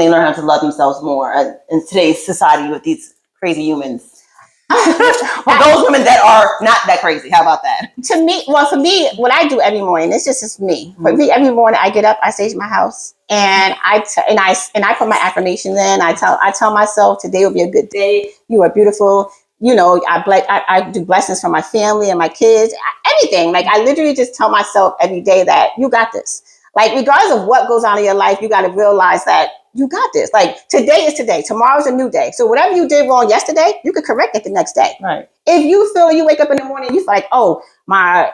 Speaker 1: learn how to love themselves more in today's society with these crazy humans? For those women that are not that crazy, how about that?
Speaker 2: For me, what I do every morning, it's just me. But every morning I get up, I sage my house, and I put my affirmations in. I tell myself today will be a good day. You are beautiful. I do blessings for my family and my kids, everything. Like, I literally just tell myself every day that you got this. Like, regardless of what goes on in your life, you got to realize that you got this. Like, today is today. Tomorrow's a new day. So whatever you did wrong yesterday, you could correct it the next day.
Speaker 1: Right.
Speaker 2: If you feel you wake up in the morning, you feel like, oh, my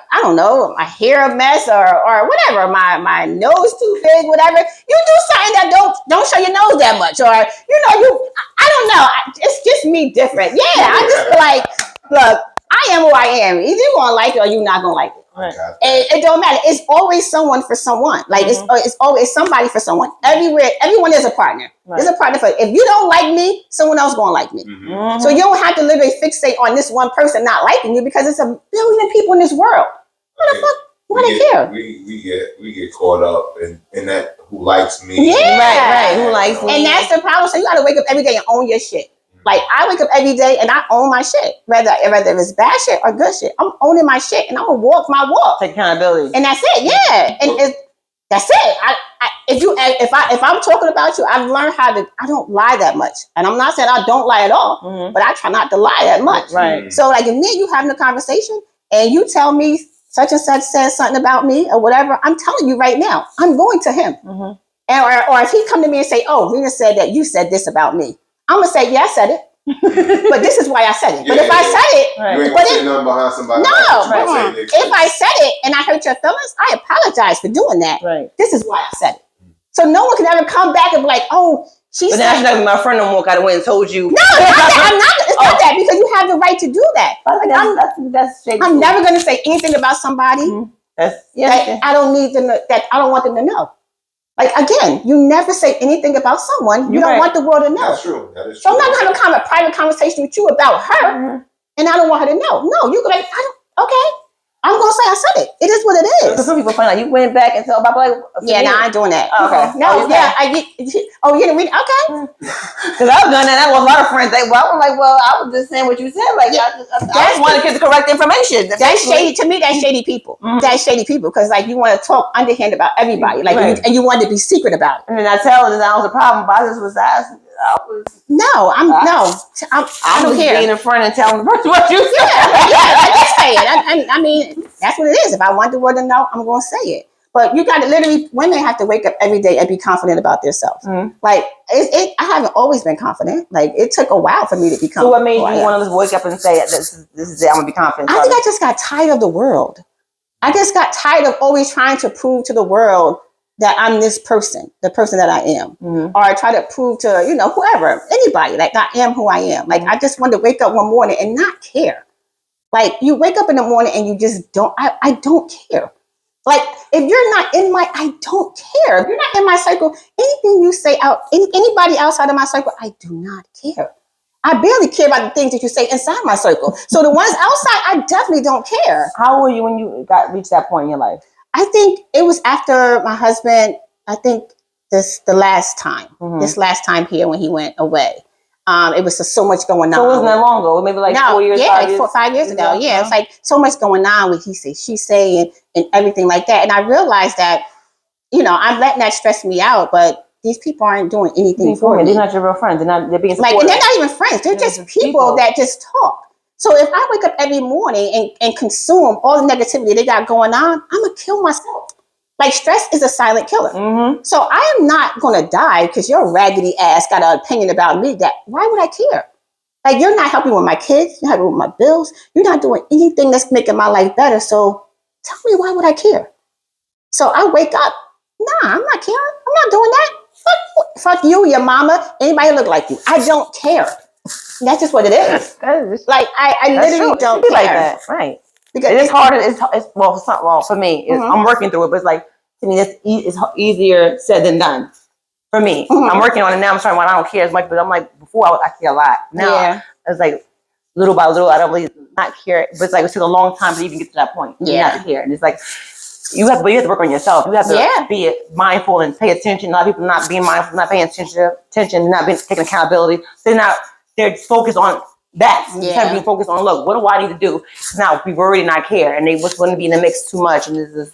Speaker 2: hair a mess or whatever, my nose too big, whatever. You do something that don't show your nose that much, or I don't know. It's just me different. Yeah, I just feel like, look, I am who I am. Either you gonna like it or you not gonna like it.
Speaker 1: Right.
Speaker 2: It don't matter. It's always someone for someone. Like, it's always somebody for someone. Everywhere, everyone is a partner. Right. There's a partner for. If you don't like me, someone else gonna like me. Mm-hmm. So you don't have to literally fixate on this one person not liking you because it's a billion people in this world. What the fuck? Why do they care?
Speaker 3: We get caught up in that who likes me.
Speaker 2: Yeah.
Speaker 1: Right. Who likes me?
Speaker 2: And that's the problem. So you got to wake up every day and own your shit. Like I wake up every day and I own my shit, whether it's bad shit or good shit. I'm owning my shit and I'm gonna walk my walk.
Speaker 1: Take accountability.
Speaker 2: And that's it. Yeah. And that's it. If I'm talking about you, I've learned how to. I don't lie that much, and I'm not saying I don't lie at all, but I try not to lie that much.
Speaker 1: Right.
Speaker 2: So like if me and you having a conversation and you tell me such and such says something about me or whatever, I'm telling you right now, I'm going to him. And or if he come to me and say, "Oh, Rena said that you said this about me," I'm gonna say, "Yeah, I said it." But this is why I said it. But if I said it,
Speaker 3: you ain't gonna say nothing behind somebody.
Speaker 2: No. If I said it and I hurt your feelings, I apologize for doing that.
Speaker 1: Right.
Speaker 2: This is why I said it. So no one can ever come back and be like, "Oh, she
Speaker 1: but
Speaker 2: said."
Speaker 1: But now she's not my friend no more. Got to win and told you.
Speaker 2: No, I'm not. It's not that because you have the right to do that.
Speaker 1: That's shady.
Speaker 2: I'm never going to say anything about somebody that I don't need them. That I don't want them to know. Like again, you never say anything about someone you don't want the world to know.
Speaker 3: That's true. That is true.
Speaker 2: So I'm not going to have a private conversation with you about her, and I don't want her to know. No, you go like, okay, I'm going to say I said it. It is what it is.
Speaker 1: Some people find out you went back and told about like,
Speaker 2: yeah, no, I ain't doing that.
Speaker 1: Okay,
Speaker 2: no, you didn't read. Okay,
Speaker 1: because I was doing that. That was a lot of friends. I was like, well, I was just saying what you said. Like, I just wanted to get the correct information.
Speaker 2: That's shady to me. That's shady people. That's shady people because like you want to talk underhand about everybody, like and you want to be secret about it.
Speaker 1: And then I tell her that was a problem, but I just was asking. I
Speaker 2: don't care.
Speaker 1: Being in front and telling the person what you said.
Speaker 2: I just say it. I mean, that's what it is. If I want the world to know, I'm going to say it. But you got to literally, women have to wake up every day and be confident about themselves. Like, I haven't always been confident. Like, it took a while for me to become.
Speaker 1: So what made you want to wake up and say, this is it, I'm going to be confident?
Speaker 2: I think I just got tired of the world. I just got tired of always trying to prove to the world that I'm this person, the person that I am. Or I try to prove to, whoever, anybody, like I am who I am. Like, I just wanted to wake up one morning and not care. Like, you wake up in the morning and you just don't, I don't care. Like, if you're not in I don't care. If you're not in my circle, anything you say out, anybody outside of my circle, I do not care. I barely care about the things that you say inside my circle. So the ones outside, I definitely don't care.
Speaker 1: How were you when you reached that point in your life?
Speaker 2: I think it was after my husband, the last time here when he went away. It was just so much going on.
Speaker 1: So it wasn't that long ago? Maybe like 4 years, 5 years?
Speaker 2: 5 years ago. Yeah, it's like so much going on with he say, she say, and everything like that. And I realized that, I'm letting that stress me out, but these people aren't doing anything for me.
Speaker 1: They're not your real friends. They're being supportive.
Speaker 2: And they're not even friends. They're just people that just talk. So if I wake up every morning and consume all the negativity they got going on, I'm going to kill myself. Like, stress is a silent killer. So I am not going to die because your raggedy ass got an opinion about me. Why would I care? Like, you're not helping with my kids. You're not helping with my bills. You're not doing anything that's making my life better. So tell me, why would I care? So I wake up. Nah, I'm not caring. I'm not doing that. Fuck you, your mama, anybody look like you. I don't care. That's just what it is. Like, I literally don't care.
Speaker 1: Like that, right? Because it's harder. For me, I'm working through it, but it's like, to me, it's easier said than done. For me, I'm working on it now. I'm starting. I don't care as much, but I'm like, before I care a lot. Now it's like little by little, I don't really not care. But it's like it took a long time to even get to that point. Not to care, and it's like you have to work on yourself. You have to be mindful and pay attention. A lot of people not being mindful, not paying attention, not being taking accountability. They're focused on that. Instead of being focused on, look, what do I need to do? Now we already not care, and they just wouldn't be in the mix too much. And this is.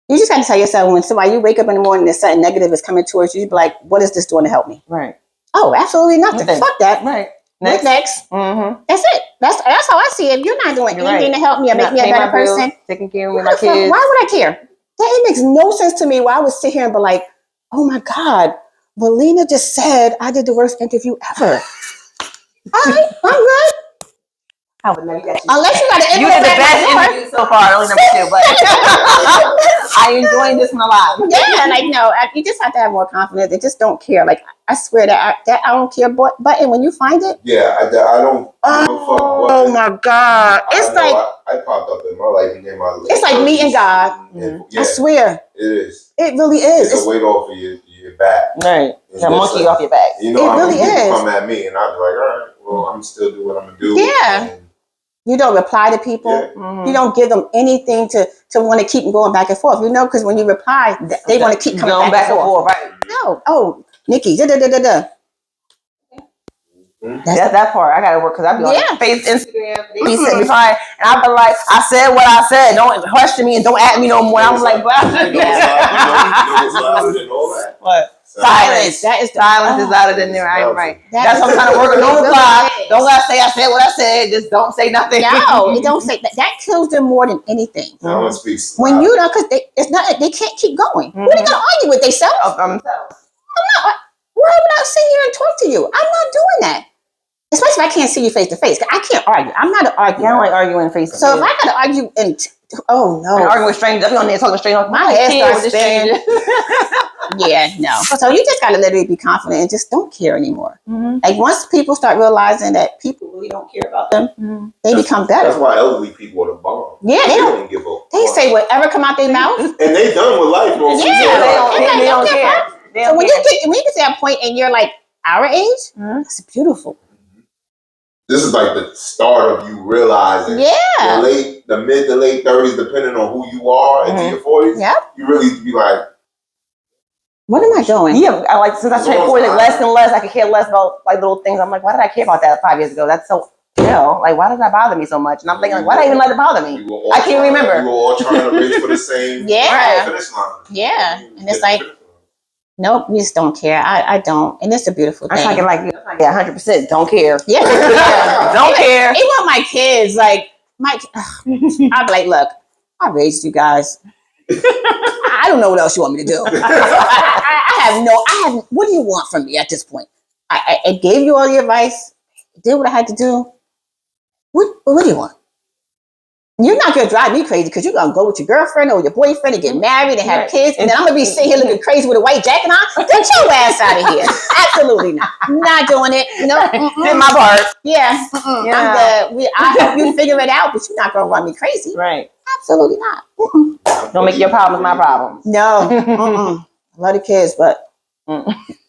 Speaker 2: You just got to tell yourself when somebody you wake up in the morning and something negative is coming towards you, you be like, what is this doing to help me?
Speaker 1: Right.
Speaker 2: Oh, absolutely nothing. Fuck that.
Speaker 1: Right.
Speaker 2: Next. That's it. That's how I see it. If you're not doing anything to help me or make me a better person,
Speaker 1: taking care of my kids.
Speaker 2: Why would I care? That makes no sense to me. Why I would sit here and be like, oh my God, Raleena just said I did the worst interview ever. All right, I'm good. Unless you got an
Speaker 1: interview. You did the best interview so far, only number 2, but I enjoyed this one a lot.
Speaker 2: Yeah, like, no, you just have to have more confidence. They just don't care. Like, I swear that I don't care button, when you find it.
Speaker 3: Yeah, I don't.
Speaker 2: Oh my God. It's like.
Speaker 3: I popped up in my life and in my life.
Speaker 2: It's like meeting God. I swear.
Speaker 3: It is.
Speaker 2: It really is.
Speaker 3: It's a weight off of your back.
Speaker 1: Right. It's a monkey off your back.
Speaker 3: It really is. Come at me and I'll be like, all right, well, I'm still doing what I'm going to do.
Speaker 2: Yeah. You don't reply to people.
Speaker 3: Yeah.
Speaker 2: You don't give them anything to want to keep going back and forth. You know, because when you reply, they want to keep coming back and forth.
Speaker 1: Right.
Speaker 2: No. Oh, Nycki. Da.
Speaker 1: That's that part. I gotta work because I be on face Instagram. They be sitting behind, and I be like, I said what I said. Don't question me and don't add me no more. I'm like, blah. What? Silence.
Speaker 2: That is
Speaker 1: silence is louder than there. I am right.
Speaker 2: That's
Speaker 1: what I'm trying to work on. Don't reply. Don't gotta say I said what I said. Just don't say nothing.
Speaker 2: No, it don't say that. That kills them more than anything.
Speaker 3: Silence speaks.
Speaker 2: When you know, because it's not. They can't keep going. What are they gonna argue with themselves? I'm not. Why would I sit here and talk to you? I'm not doing that. Especially if I can't see you face to face. I can't argue. I'm not an arguer.
Speaker 1: I don't like arguing face to face.
Speaker 2: So if I gotta argue and oh no,
Speaker 1: I'm arguing with strangers. I be on there talking straight.
Speaker 2: My head starts spinning. Yeah, no. So you just gotta literally be confident and just don't care anymore. Like once people start realizing that people really don't care about them, they become better.
Speaker 3: That's why elderly people are the bomb.
Speaker 2: Yeah,
Speaker 3: they don't give up.
Speaker 2: They say whatever come out their mouth,
Speaker 3: and they done with life. Most
Speaker 2: they don't care. So when you get to that point and you're like our age, it's beautiful.
Speaker 3: This is like the start of you realizing the mid to late 30s, depending on who you are, into your 40s.
Speaker 2: Yeah.
Speaker 3: You really be like,
Speaker 2: what am I doing?
Speaker 1: Yeah, I like since I turned 40, like less and less. I could care less about like little things. I'm like, why did I care about that 5 years ago? That's so like why does that bother me so much? And I'm thinking, like, why did I even let it bother me? I can't remember.
Speaker 3: We were all trying to race for the same finish line.
Speaker 2: Yeah, and it's like, nope, we just don't care. I don't, and it's a beautiful thing.
Speaker 1: I'm talking like 100% don't care.
Speaker 2: Yeah,
Speaker 1: don't care.
Speaker 2: Even my kids, like I'd be like, look, I raised you guys. I don't know what else you want me to do. I have. What do you want from me at this point? I gave you all the advice. Did what I had to do. What do you want? You're not going to drive me crazy because you're going to go with your girlfriend or your boyfriend and get married and have kids. And then I'm going to be sitting here looking crazy with a white jacket on. Get your ass out of here. Absolutely not. Not doing it. No.
Speaker 1: In my part.
Speaker 2: Yeah. I'm good. I help you figure it out, but you're not going to run me crazy.
Speaker 1: Right.
Speaker 2: Absolutely not.
Speaker 1: Don't make your problems my problems.
Speaker 2: No. I love the kids, but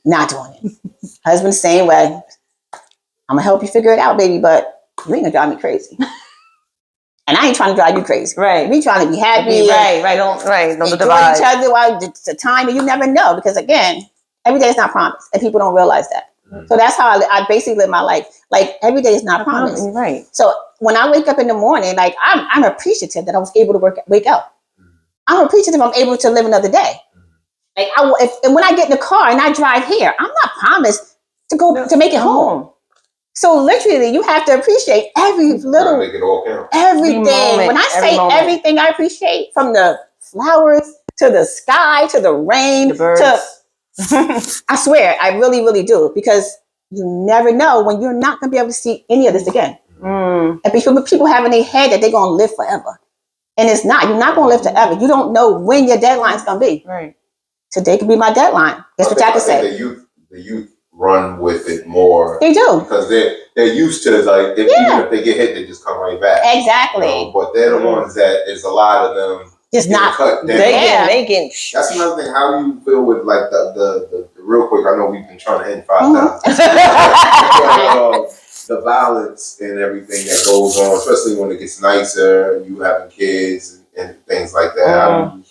Speaker 2: not doing it. Husband, same way. I'm going to help you figure it out, baby, but you ain't going to drive me crazy. And I ain't trying to drive you crazy.
Speaker 1: Right.
Speaker 2: We trying to be happy.
Speaker 1: Don't
Speaker 2: divide each other while the time, and you never know, because again, every day is not promised, and people don't realize that. So that's how I basically live my life. Like every day is not promised.
Speaker 1: Right.
Speaker 2: So when I wake up in the morning, like I'm appreciative that I was able to wake up. I'm appreciative I'm able to live another day. Like and when I get in the car and I drive here, I'm not promised to make it home. So literally, you have to appreciate every little,
Speaker 3: make it all count.
Speaker 2: Everything. When I say everything, I appreciate, from the flowers to the sky to the rain
Speaker 1: the birds.
Speaker 2: I swear, I really, really do, because you never know when you're not going to be able to see any of this again. And people have in their head that they're going to live forever, and it's not. You're not going to live forever. You don't know when your deadline's going to be.
Speaker 1: Right.
Speaker 2: Today could be my deadline. That's what I can say.
Speaker 3: The youth run with it more.
Speaker 2: They do,
Speaker 3: because they're used to, like, even if they get hit, they just come right back.
Speaker 2: Exactly.
Speaker 3: You know? But they're the ones that is a lot of them
Speaker 2: just not
Speaker 3: cut down.
Speaker 1: They get.
Speaker 3: That's another thing. How do you feel with like the real quick? I know we've been trying to end 5 times. The violence and everything that goes on, especially when it gets nicer, and you having kids and things like that.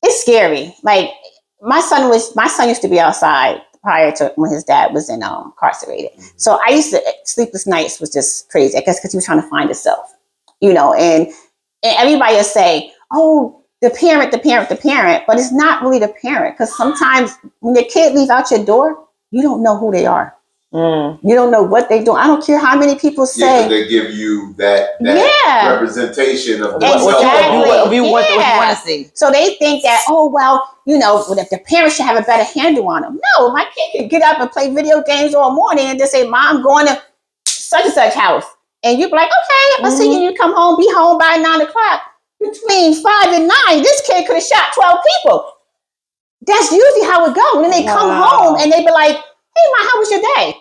Speaker 2: It's scary. Like my son used to be outside prior to when his dad was incarcerated. So I used to, sleepless nights was just crazy. I guess because he was trying to find himself, and everybody will say, oh, the parent, but it's not really the parent, because sometimes when your kid leave out your door, you don't know who they are. You don't know what they do. I don't care how many people say.
Speaker 3: They give you that representation of
Speaker 2: what
Speaker 1: you want to see.
Speaker 2: So they think that, oh, well, if the parents should have a better handle on them. No, my kid can get up and play video games all morning and just say, Mom, I'm going to such and such house. And you'd be like, okay, I'll see you. You come home, be home by 9 o'clock. Between 5 and 9, this kid could have shot 12 people. That's usually how it goes. And then they come home and they be like, hey, Ma, how was your day?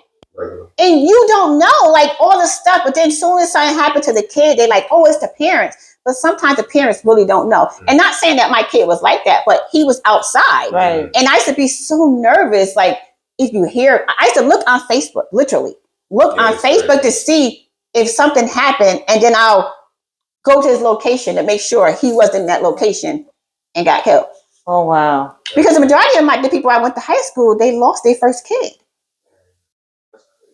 Speaker 2: And you don't know, like, all the stuff. But then as soon as something happened to the kid, they're like, oh, it's the parents. But sometimes the parents really don't know. And not saying that my kid was like that, but he was outside.
Speaker 1: Right.
Speaker 2: And I used to be so nervous. Like, if you hear, I used to look on Facebook, literally. On Facebook to see if something happened, and then I'll go to his location to make sure he wasn't in that location and got killed.
Speaker 1: Oh, wow.
Speaker 2: Because the majority of the people I went to high school, they lost their first kid.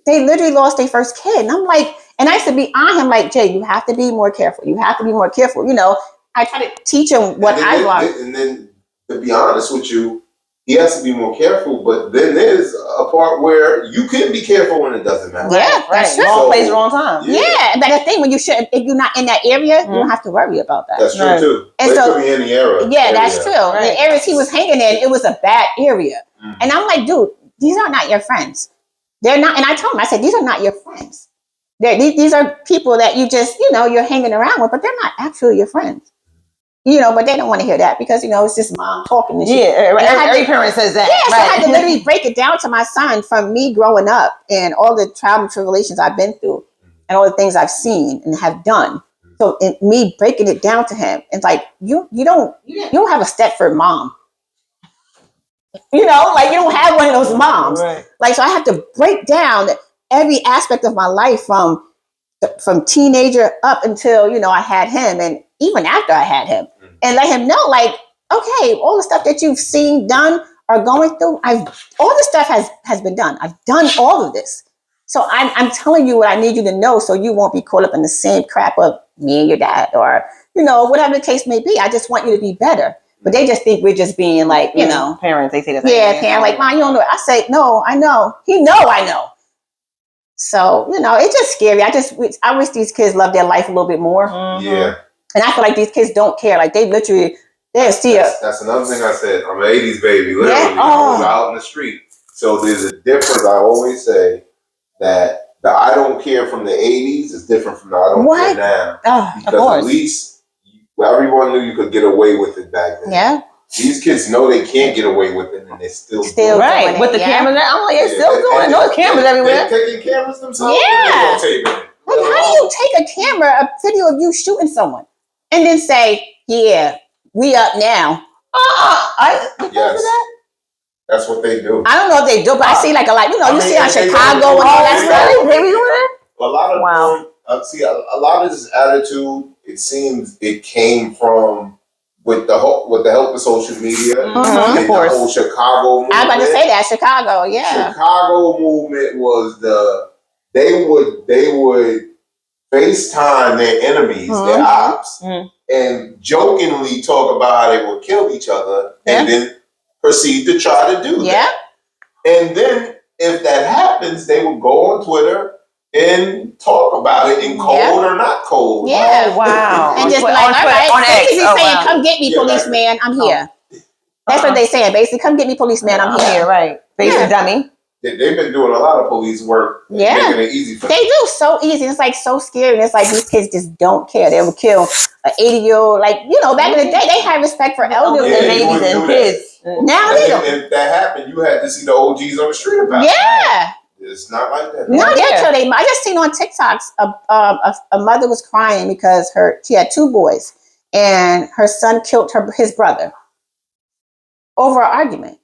Speaker 2: They literally lost their first kid. And I'm like, and I used to be on him like, Jay, you have to be more careful. You have to be more careful. You know, I try to teach him what I learned.
Speaker 3: And then, to be honest with you, he has to be more careful. But then there's a part where you can be careful when it doesn't matter.
Speaker 2: Yeah, that's true.
Speaker 1: Wrong place, wrong time.
Speaker 2: Yeah, but the thing when you should, if you're not in that area, you don't have to worry about that.
Speaker 3: That's true too.
Speaker 2: And
Speaker 3: so,
Speaker 2: could
Speaker 3: be in the area.
Speaker 2: Yeah, that's true.
Speaker 1: Right.
Speaker 2: The areas he was hanging in, it was a bad area. And I'm like, dude, these are not your friends. They're not. And I told him, I said, these are not your friends. These are people that you just, you know, you're hanging around with, but they're not actually your friends. You know, but they don't want to hear that because, you know, it's just mom talking and shit.
Speaker 1: Yeah, every parent says that.
Speaker 2: Yeah, so I had to literally break it down to my son from me growing up and all the trials and tribulations I've been through and all the things I've seen and have done. So in me breaking it down to him, it's like, you don't have a Stepford mom. You know, like you don't have one of those moms.
Speaker 1: Right.
Speaker 2: Like, so I have to break down every aspect of my life from teenager up until, you know, I had him and even after I had him and let him know, like, okay, all the stuff that you've seen, done, or going through, all this stuff has been done. I've done all of this. So I'm telling you what I need you to know so you won't be caught up in the same crap of me and your dad or, you know, whatever the case may be. I just want you to be better. But they just think we're just being like, you know.
Speaker 1: Parents, they say that.
Speaker 2: Yeah, parents like, Mom, you don't know. I say, no, I know. He know I know. So, you know, it's just scary. I wish these kids loved their life a little bit more.
Speaker 3: Yeah.
Speaker 2: And I feel like these kids don't care. Like they literally, they'll see it.
Speaker 3: That's another thing I said. I'm an 80s baby. Literally,
Speaker 2: Yeah.
Speaker 3: I was out in the street. So there's a difference. I always say that the I don't care from the 80s is different from the I don't care now.
Speaker 2: Oh,
Speaker 3: because
Speaker 2: of course.
Speaker 3: at least everyone knew you could get away with it back then.
Speaker 2: Yeah.
Speaker 3: These kids know they can't get away with it, and they're still doing
Speaker 1: right
Speaker 3: it.
Speaker 1: with the cameras. I'm like, they're still doing it. No cameras everywhere.
Speaker 3: They're taking cameras themselves.
Speaker 2: Yeah.
Speaker 3: And they're taping it.
Speaker 2: Like, how do you take a camera, a video of you shooting someone, and then say, "Yeah, we up now"?
Speaker 3: Yes. That's what they do.
Speaker 2: I don't know if they do, but I see like a lot. You know, you see on Chicago and all that stuff.
Speaker 1: They be doing it.
Speaker 3: A lot of a lot of this attitude. It seems it came from with the help of social media and
Speaker 1: of course.
Speaker 3: the whole Chicago movement.
Speaker 2: I was about to say that Chicago, yeah.
Speaker 3: Chicago movement was they would FaceTime their enemies, their ops, and jokingly talk about how they would kill each other, and then proceed to try to do that. And then if that happens, they would go on Twitter and talk about it in cold or not cold.
Speaker 2: Yeah.
Speaker 1: Oh, wow.
Speaker 2: And just
Speaker 1: On
Speaker 2: like, all
Speaker 1: Twitter,
Speaker 2: right,
Speaker 1: on X.
Speaker 2: basically
Speaker 1: Oh,
Speaker 2: saying,
Speaker 1: wow.
Speaker 2: come get me, policeman, I'm here. That's what they saying, basically, come get me, policeman, I'm here.
Speaker 1: Right. Basic dummy.
Speaker 3: They've been doing a lot of police work, making it easy for them.
Speaker 2: They do so easy. It's like so scary. And it's like these kids just don't care. They would kill an 80-year-old. Like, you know, back in the day, they had respect for elderly
Speaker 1: Babies and kids.
Speaker 2: Now they don't.
Speaker 3: And if that happened, you had to see the OGs on the street about it.
Speaker 2: Yeah.
Speaker 3: It's not like that.
Speaker 2: No, I just seen on TikToks a mother was crying because she had 2 boys and her son killed his brother over an argument.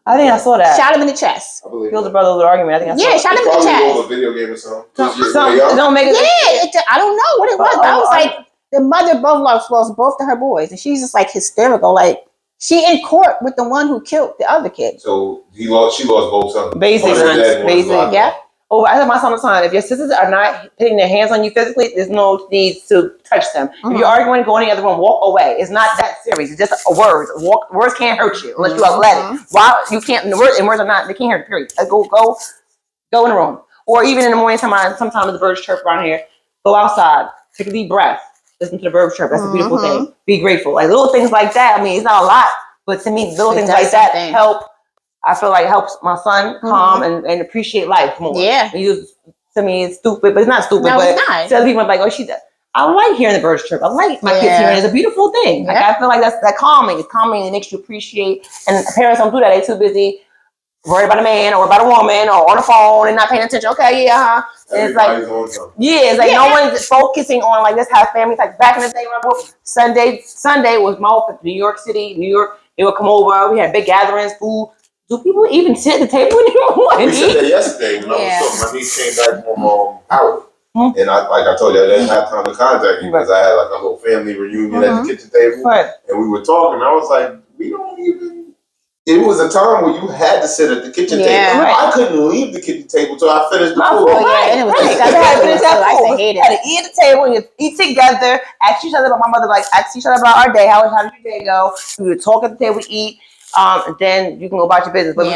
Speaker 1: I think I saw that.
Speaker 2: Shot him in the chest.
Speaker 1: Killed the brother with an argument. I think I saw
Speaker 2: Yeah, shot him in the chest.
Speaker 3: Over a video game or something.
Speaker 1: It don't make it.
Speaker 2: Yeah, I don't know what it was. I was like, the mother lost both of her boys, and she's just like hysterical. Like she in court with the one who killed the other kid.
Speaker 3: So she lost both sons.
Speaker 1: Basic.
Speaker 2: Yeah.
Speaker 1: Oh, I tell my son all the time, if your sisters are not putting their hands on you physically, there's no need to touch them. If you're arguing, go in the other room, walk away. It's not that serious. It's just a word. Words can't hurt you unless you let it. Why you can't? And words are not. They can't hurt. Period. Go in the room, or even in the morning time. Sometimes the birds chirp around here. Go outside, take a deep breath, listen to the birds chirp. That's a beautiful thing. Be grateful. Like little things like that. I mean, it's not a lot, but to me, little things like that help. I feel like it helps my son calm and appreciate life more.
Speaker 2: Yeah.
Speaker 1: To me, it's stupid, but it's not stupid.
Speaker 2: No,
Speaker 1: but
Speaker 2: it's not.
Speaker 1: to other people, I'm like, I like hearing the birds chirp. I like my kids hearing it. It's a beautiful thing. Like, I feel like that's that calming. It's calming and it makes you appreciate. And parents don't do that. They're too busy worried about a man or about a woman or on the phone and not paying attention. Okay, yeah. It's like, no one's focusing on like let's have families. Like back in the day, remember Sunday was my whole New York City, New York. They would come over. We had big gatherings, food. Do people even sit at the table anymore?
Speaker 3: We said that yesterday when I was talking. My niece came back from Howard. And like I told you, I didn't have time to contact you because I had like a whole family reunion at the kitchen table.
Speaker 1: Right.
Speaker 3: And we were talking. I was like, we don't even. It was a time where you had to sit at the kitchen table.
Speaker 1: Right.
Speaker 3: I couldn't leave the kitchen table till I finished the food.
Speaker 2: And it was
Speaker 1: Right. I hate it. Had to eat at the table. You eat together. Ask each other about my mother. Like ask each other about our day. How did your day go? We would talk at the table. Eat. And then you can go about your business. But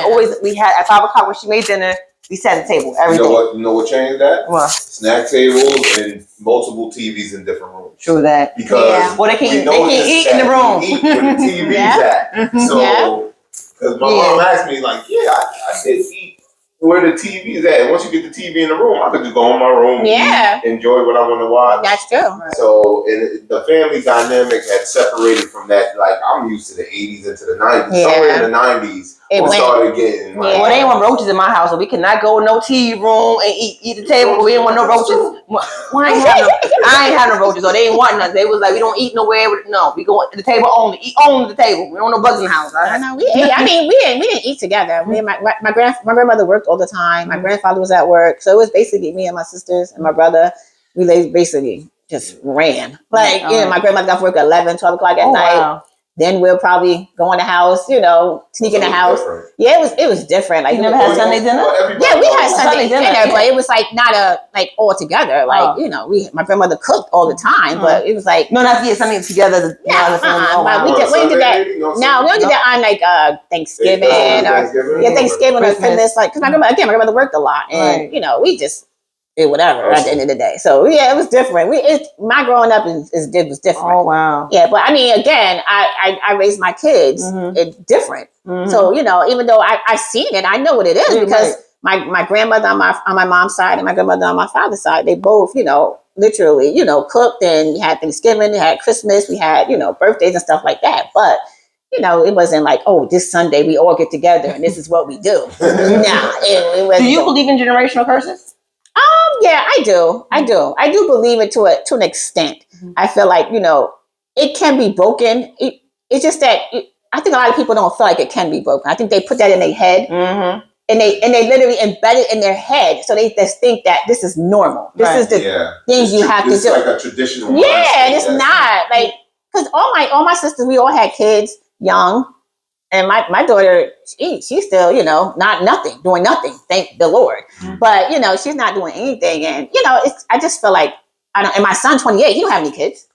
Speaker 1: we had at 5 o'clock when she made dinner. We sat at the table every day.
Speaker 3: You know what changed that?
Speaker 1: What?
Speaker 3: Snack tables and multiple TVs in different rooms.
Speaker 1: True that.
Speaker 3: Because
Speaker 1: well, they can eat in the room.
Speaker 3: Eat where the TV's at. So, because my mom asked me, like, I did eat where the TV is at. And once you get the TV in the room, I could just go in my room and enjoy what I want to watch.
Speaker 2: That's true.
Speaker 3: So, and the family dynamic had separated from that. Like, I'm used to the 80s into the 90s. Somewhere in the 90s, we started getting like...
Speaker 1: Well, they didn't want roaches in my house, so we could not go in no TV room and eat the table. We didn't want no roaches. I ain't have no roaches, or they didn't want none. They was like, we don't eat nowhere. No, we go to the table only. Eat only the table. We don't want no bugs in the house.
Speaker 2: I know. We didn't eat together. My grandmother worked all the time. My grandfather was at work, so it was basically me and my sisters and my brother. We basically just ran. Like, my grandmother got to work at 11, 12 o'clock at night. Wow. Then we'll probably go in the house, sneak in the house. Different. Yeah, it was different. Like,
Speaker 1: you never had Sunday dinner?
Speaker 2: Yeah, we had Sunday dinner, but it was like not all together. Like, my grandmother cooked all the time, but it was like
Speaker 1: not Sunday together.
Speaker 2: We didn't do that. No, we don't do that on like Thanksgiving or Thanksgiving or Christmas. Like, because my grandmother worked a lot, and we just did whatever at the end of the day. So it was different. My growing up was different.
Speaker 1: Oh wow.
Speaker 2: Yeah, but I mean, again, I raised my kids. It's different. So even though I've seen it, I know what it is because my grandmother on my mom's side and my grandmother on my father's side, they both literally cooked, and we had Thanksgiving, we had Christmas, we had birthdays and stuff like that. But it wasn't like, oh, this Sunday we all get together and this is what we do. It wasn't.
Speaker 1: Do you believe in generational curses?
Speaker 2: Yeah, I do. I do believe it to an extent. I feel like, it can be broken. It's just that I think a lot of people don't feel like it can be broken. I think they put that in their head and they literally embed it in their head. So they just think that this is normal. This is the things you have to do.
Speaker 3: It's like a traditional.
Speaker 2: Yeah, and it's not like, because all my sisters, we all had kids young. And my daughter, she's still, doing nothing. Thank the Lord. But, she's not doing anything. And, I just feel like, and my son's 28, he don't have any kids.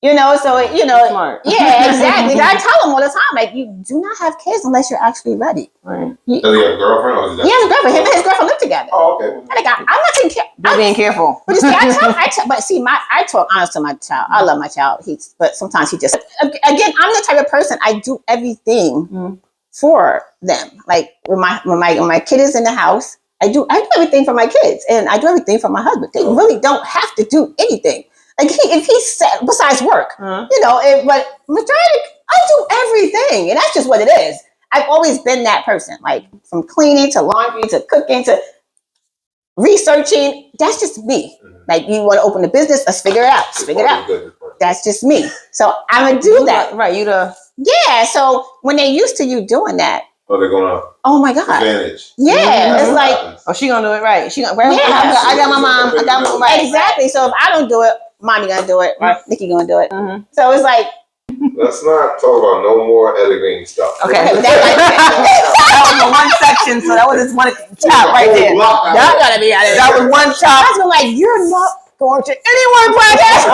Speaker 2: So,
Speaker 1: Smart.
Speaker 2: Yeah, exactly. I tell him all the time, like, you do not have kids unless you're actually ready.
Speaker 3: Right. Does he have a girlfriend? Or is that
Speaker 2: he has a girlfriend. Him and his girlfriend live together.
Speaker 3: Oh, okay.
Speaker 2: And I'm not taking care.
Speaker 1: You're being careful.
Speaker 2: But see, I talk honest to my child. I love my child. But sometimes he just, again, I'm the type of person, I do everything for them. Like when my kid is in the house, I do everything for my kids, and I do everything for my husband. They really don't have to do anything. Like if he's set, besides work, but majority, I do everything, and that's just what it is. I've always been that person, like from cleaning to laundry to cooking to researching. That's just me. Like, you want to open a business, let's figure it out. That's just me. So I'm gonna do that.
Speaker 1: Right,
Speaker 2: yeah. So when they're used to you doing that,
Speaker 3: they're gonna.
Speaker 2: Oh my God.
Speaker 3: Advantage.
Speaker 2: Yeah, it's like.
Speaker 1: Oh, she gonna do it right. I got my mom. I got my right.
Speaker 2: Exactly. So if I don't do it, mommy gonna do it, or Nycki gonna do it. So it's like.
Speaker 3: Let's not talk about no more editing stuff.
Speaker 1: Okay. That was the one section, so that was just one chop right there.
Speaker 2: That gotta be out of there.
Speaker 1: That was one chop.
Speaker 2: I was like, you're not going to anyone podcast.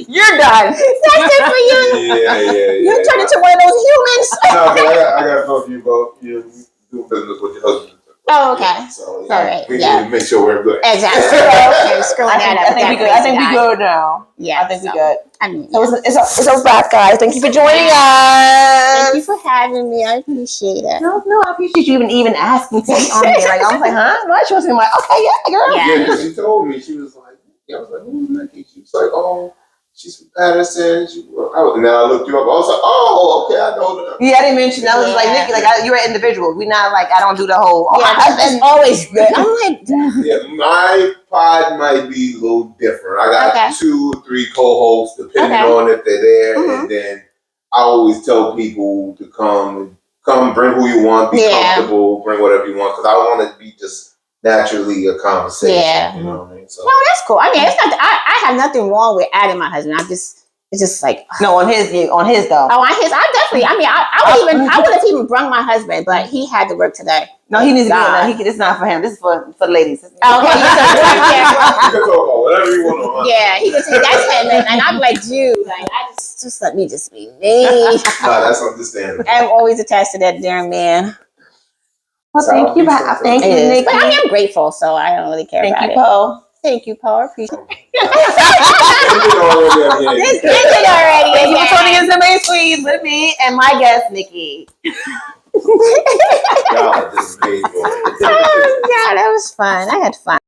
Speaker 1: You're done.
Speaker 2: That's it for you.
Speaker 3: Yeah.
Speaker 2: You turn into one of those humans.
Speaker 3: No, I got to talk to you about you do business with your husband.
Speaker 2: Oh, okay.
Speaker 3: So
Speaker 2: we
Speaker 3: need to make sure we're good.
Speaker 2: Exactly. Okay, screwing that up.
Speaker 1: I think we good. I think we good now.
Speaker 2: Yeah,
Speaker 1: I think we good.
Speaker 2: I mean,
Speaker 1: it's a wrap, guys. Thank you for joining us.
Speaker 2: Thank you for having me. I appreciate it.
Speaker 1: No, I appreciate you even asking to be on here. Like, I was like, huh? What? She was like, okay, yeah, girl.
Speaker 3: Yeah, because she told me, she was like, I was like, who's Nycki? She was like, oh, she's from Patterson. And then I looked you up. I was like, oh, okay, I know that.
Speaker 1: Yeah, I didn't mention that. I was like, Nycki, like, you're an individual. We not like, I don't do the whole.
Speaker 2: It's always good. I'm like,
Speaker 3: yeah, my pod might be a little different. I got 2 or 3 co-hosts, depending on if they're there. And then I always tell people to come, bring who you want, be comfortable, bring whatever you want, because I want to be just naturally a conversation.
Speaker 2: Yeah.
Speaker 3: You know what I mean? So
Speaker 2: No, that's cool. I mean, it's not. I have nothing wrong with adding my husband. It's just like
Speaker 1: No, on his though.
Speaker 2: Oh, on his. I definitely. I mean, I would have even brung my husband, but he had to work today.
Speaker 1: No, he needs to be in
Speaker 2: God.
Speaker 1: there. It's not for him. This is for the ladies.
Speaker 2: Okay, yeah.
Speaker 3: you can talk about whatever you want on.
Speaker 2: Yeah, he can see that's him, and I'm like, dude, like I just let me just be me.
Speaker 3: No, that's understandable.
Speaker 2: I'm always attached to that damn man.
Speaker 1: Well, thank you, thank you, Nycki.
Speaker 2: But I mean, I'm grateful, so I don't really care about it.
Speaker 1: Poe.
Speaker 2: Thank you, Paul. I appreciate it.
Speaker 3: Already.
Speaker 2: This ended already.
Speaker 1: Thank you for tuning in to Main Squeeze with me and my guest, Nycki.
Speaker 3: Y'all just paid for it.
Speaker 2: Oh, God, that was fun. I had fun.